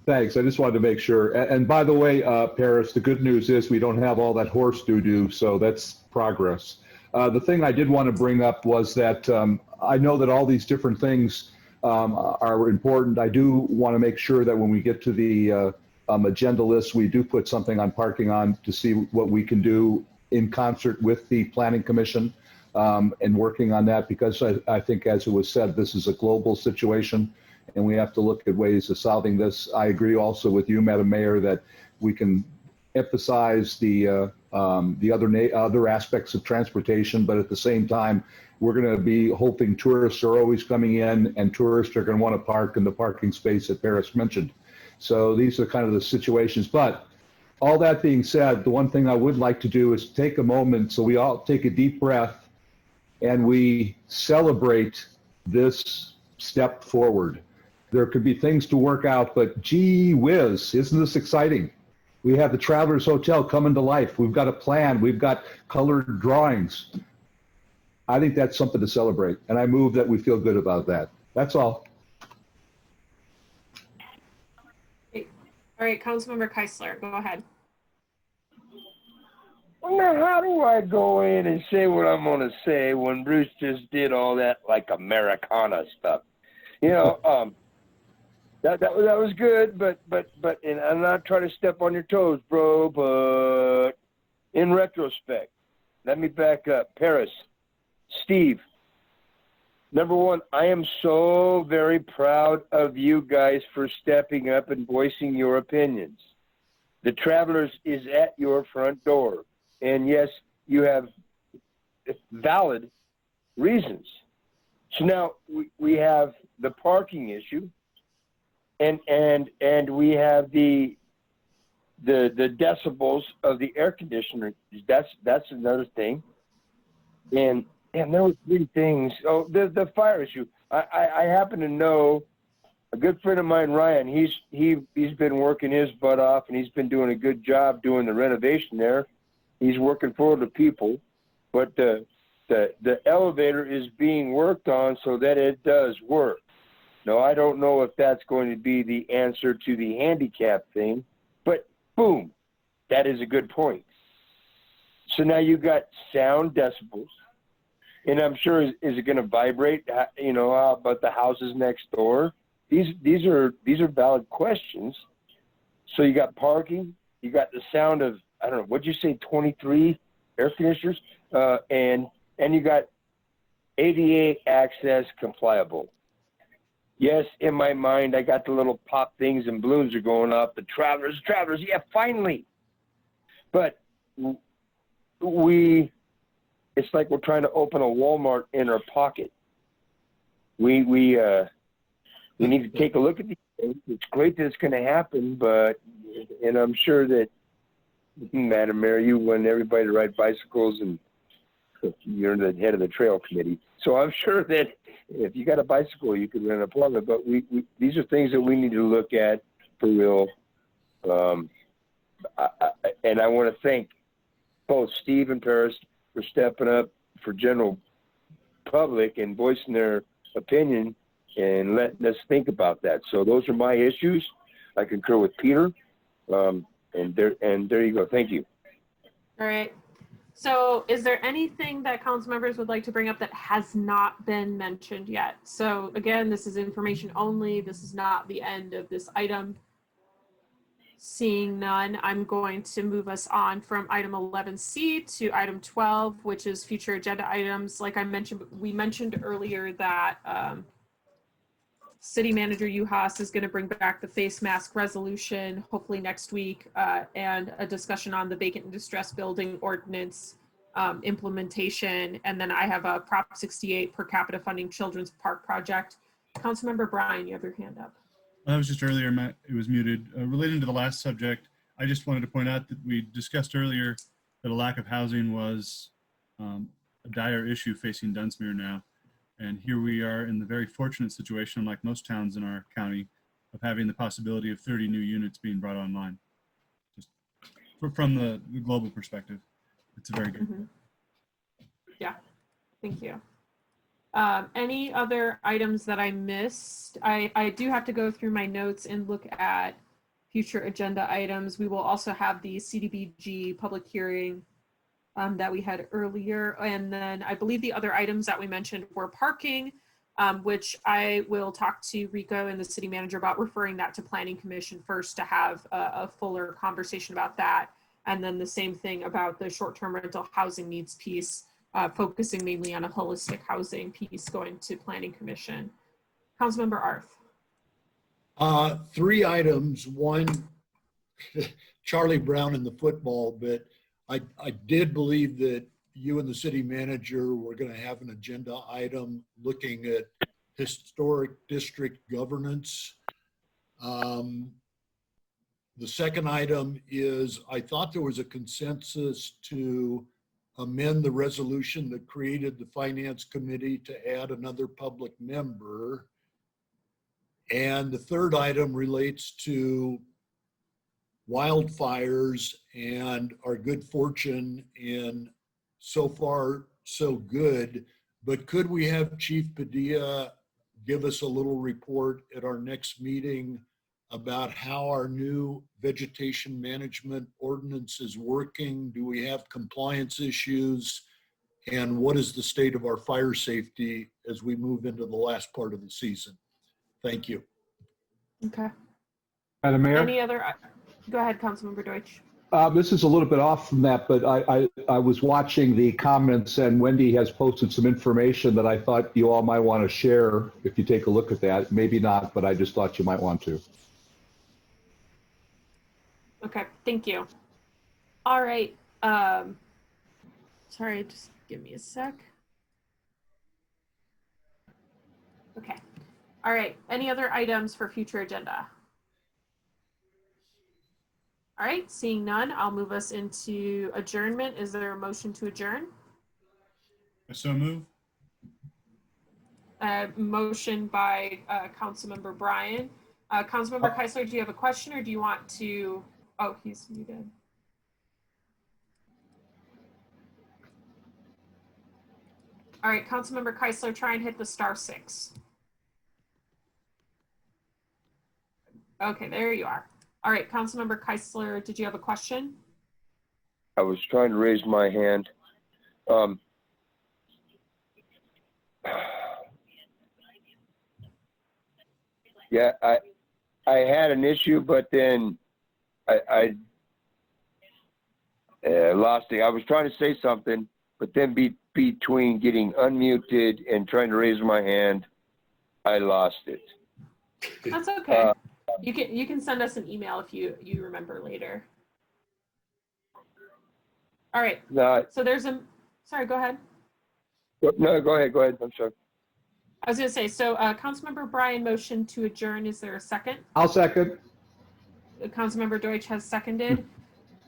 Thanks. I just wanted to make sure. And by the way, Paris, the good news is we don't have all that horse doo-doo, so that's progress. The thing I did want to bring up was that I know that all these different things are important. I do want to make sure that when we get to the agenda list, we do put something on parking on to see what we can do in concert with the Planning Commission and working on that, because I think, as it was said, this is a global situation and we have to look at ways of solving this. I agree also with you, Madam Mayor, that we can emphasize the other aspects of transportation, but at the same time, we're going to be hoping tourists are always coming in, and tourists are going to want to park in the parking space that Paris mentioned. So these are kind of the situations. But all that being said, the one thing I would like to do is take a moment so we all take a deep breath and we celebrate this step forward. There could be things to work out, but gee whiz, isn't this exciting? We have the Travelers Hotel coming to life. We've got a plan. We've got colored drawings. I think that's something to celebrate, and I move that we feel good about that. That's all. All right, Councilmember Keisler, go ahead. Well, now, how do I go in and say what I'm going to say when Bruce just did all that like Americana stuff? You know, that was good, but and I'm not trying to step on your toes, bro. But in retrospect, let me back up. Paris, Steve, number one, I am so very proud of you guys for stepping up and voicing your opinions. The Travelers is at your front door. And yes, you have valid reasons. So now we have the parking issue, and we have the decibels of the air conditioner. That's another thing. And there were three things. Oh, the fire issue. I happen to know a good friend of mine, Ryan. He's been working his butt off, and he's been doing a good job doing the renovation there. He's working for the people, but the elevator is being worked on so that it does work. Now, I don't know if that's going to be the answer to the handicap thing, but boom, that is a good point. So now you got sound decibels, and I'm sure is it going to vibrate? You know, about the houses next door. These are valid questions. So you got parking, you got the sound of, I don't know, what'd you say, 23 air conditioners, and you got ADA access compliable. Yes, in my mind, I got the little pop things and balloons are going up. The travelers, yeah, finally. But it's like we're trying to open a Walmart in our pocket. We need to take a look at these things. It's great that it's going to happen, and I'm sure that, Madam Mayor, you want everybody to ride bicycles, and you're the head of the trail committee. So I'm sure that if you got a bicycle, you could rent a plumber. But these are things that we need to look at for real. And I want to thank both Steve and Paris for stepping up for general public and voicing their opinion and letting us think about that. So those are my issues. I concur with Peter. And there you go. Thank you. All right. So is there anything that council members would like to bring up that has not been mentioned yet? So again, this is information only. This is not the end of this item. Seeing none, I'm going to move us on from item 11C to item 12, which is future agenda items. Like I mentioned, we mentioned earlier that City Manager Uhas is going to bring back the face mask resolution, hopefully next week, and a discussion on the vacant and distressed building ordinance implementation. And then I have a Prop 68 per capita funding children's park project. Councilmember Bryan, you have your hand up. That was just earlier, it was muted. Relating to the last subject, I just wanted to point out that we discussed earlier that a lack of housing was a dire issue facing Dunsmuir now. And here we are in the very fortunate situation, unlike most towns in our county, of having the possibility of 30 new units being brought online. Just from the global perspective, it's a very good. Mm-hmm. Yeah, thank you. Any other items that I missed? I do have to go through my notes and look at future agenda items. We will also have the CDBG public hearing that we had earlier. And then I believe the other items that we mentioned were parking, which I will talk to Rico and the city manager about referring that to Planning Commission first to have a fuller conversation about that. And then the same thing about the short-term rental housing needs piece, focusing mainly on a holistic housing piece going to Planning Commission. Councilmember Arth. 3 items. One, Charlie Brown in the football, but I did believe that you and the city manager were going to have an agenda item looking at historic district governance. The second item is I thought there was a consensus to amend the resolution that created the finance committee to add another public member. And the third item relates to wildfires and our good fortune in so far so good, but could we have Chief Padilla give us a little report at our next meeting about how our new vegetation management ordinance is working? Do we have compliance issues? And what is the state of our fire safety as we move into the last part of the season? Thank you. Okay. Madam Mayor? Any other? Go ahead, Councilmember Deutsch. This is a little bit off from that, but I was watching the comments and Wendy has posted some information that I thought you all might want to share if you take a look at that. Maybe not, but I just thought you might want to. Okay, thank you. All right. Sorry, just give me a sec. Okay. All right. Any other items for future agenda? All right, seeing none, I'll move us into adjournment. Is there a motion to adjourn? I so move. Motion by Councilmember Bryan. Councilmember Keisler, do you have a question or do you want to, oh, he's muted. All right, Councilmember Keisler, try and hit the *6. Okay, there you are. All right, Councilmember Keisler, did you have a question? I was trying to raise my hand. Yeah, I had an issue, but then I lost it. I was trying to say something, but then between getting unmuted and trying to raise my hand, I lost it. That's okay. You can send us an email if you remember later. All right. No, So there's a, sorry, go ahead. no, go ahead. I'm sorry. I was going to say, so Councilmember Bryan motioned to adjourn. Is there a second? I'll second. Councilmember Deutsch has seconded.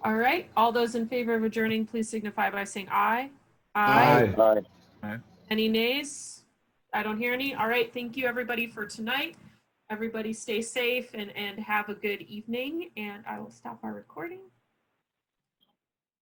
All right. All those in favor of adjourning, please signify by saying aye. Aye. Aye. Any nays? I don't hear any. All right. Thank you, everybody, for tonight. Everybody stay safe and have a good evening. And I will stop our recording.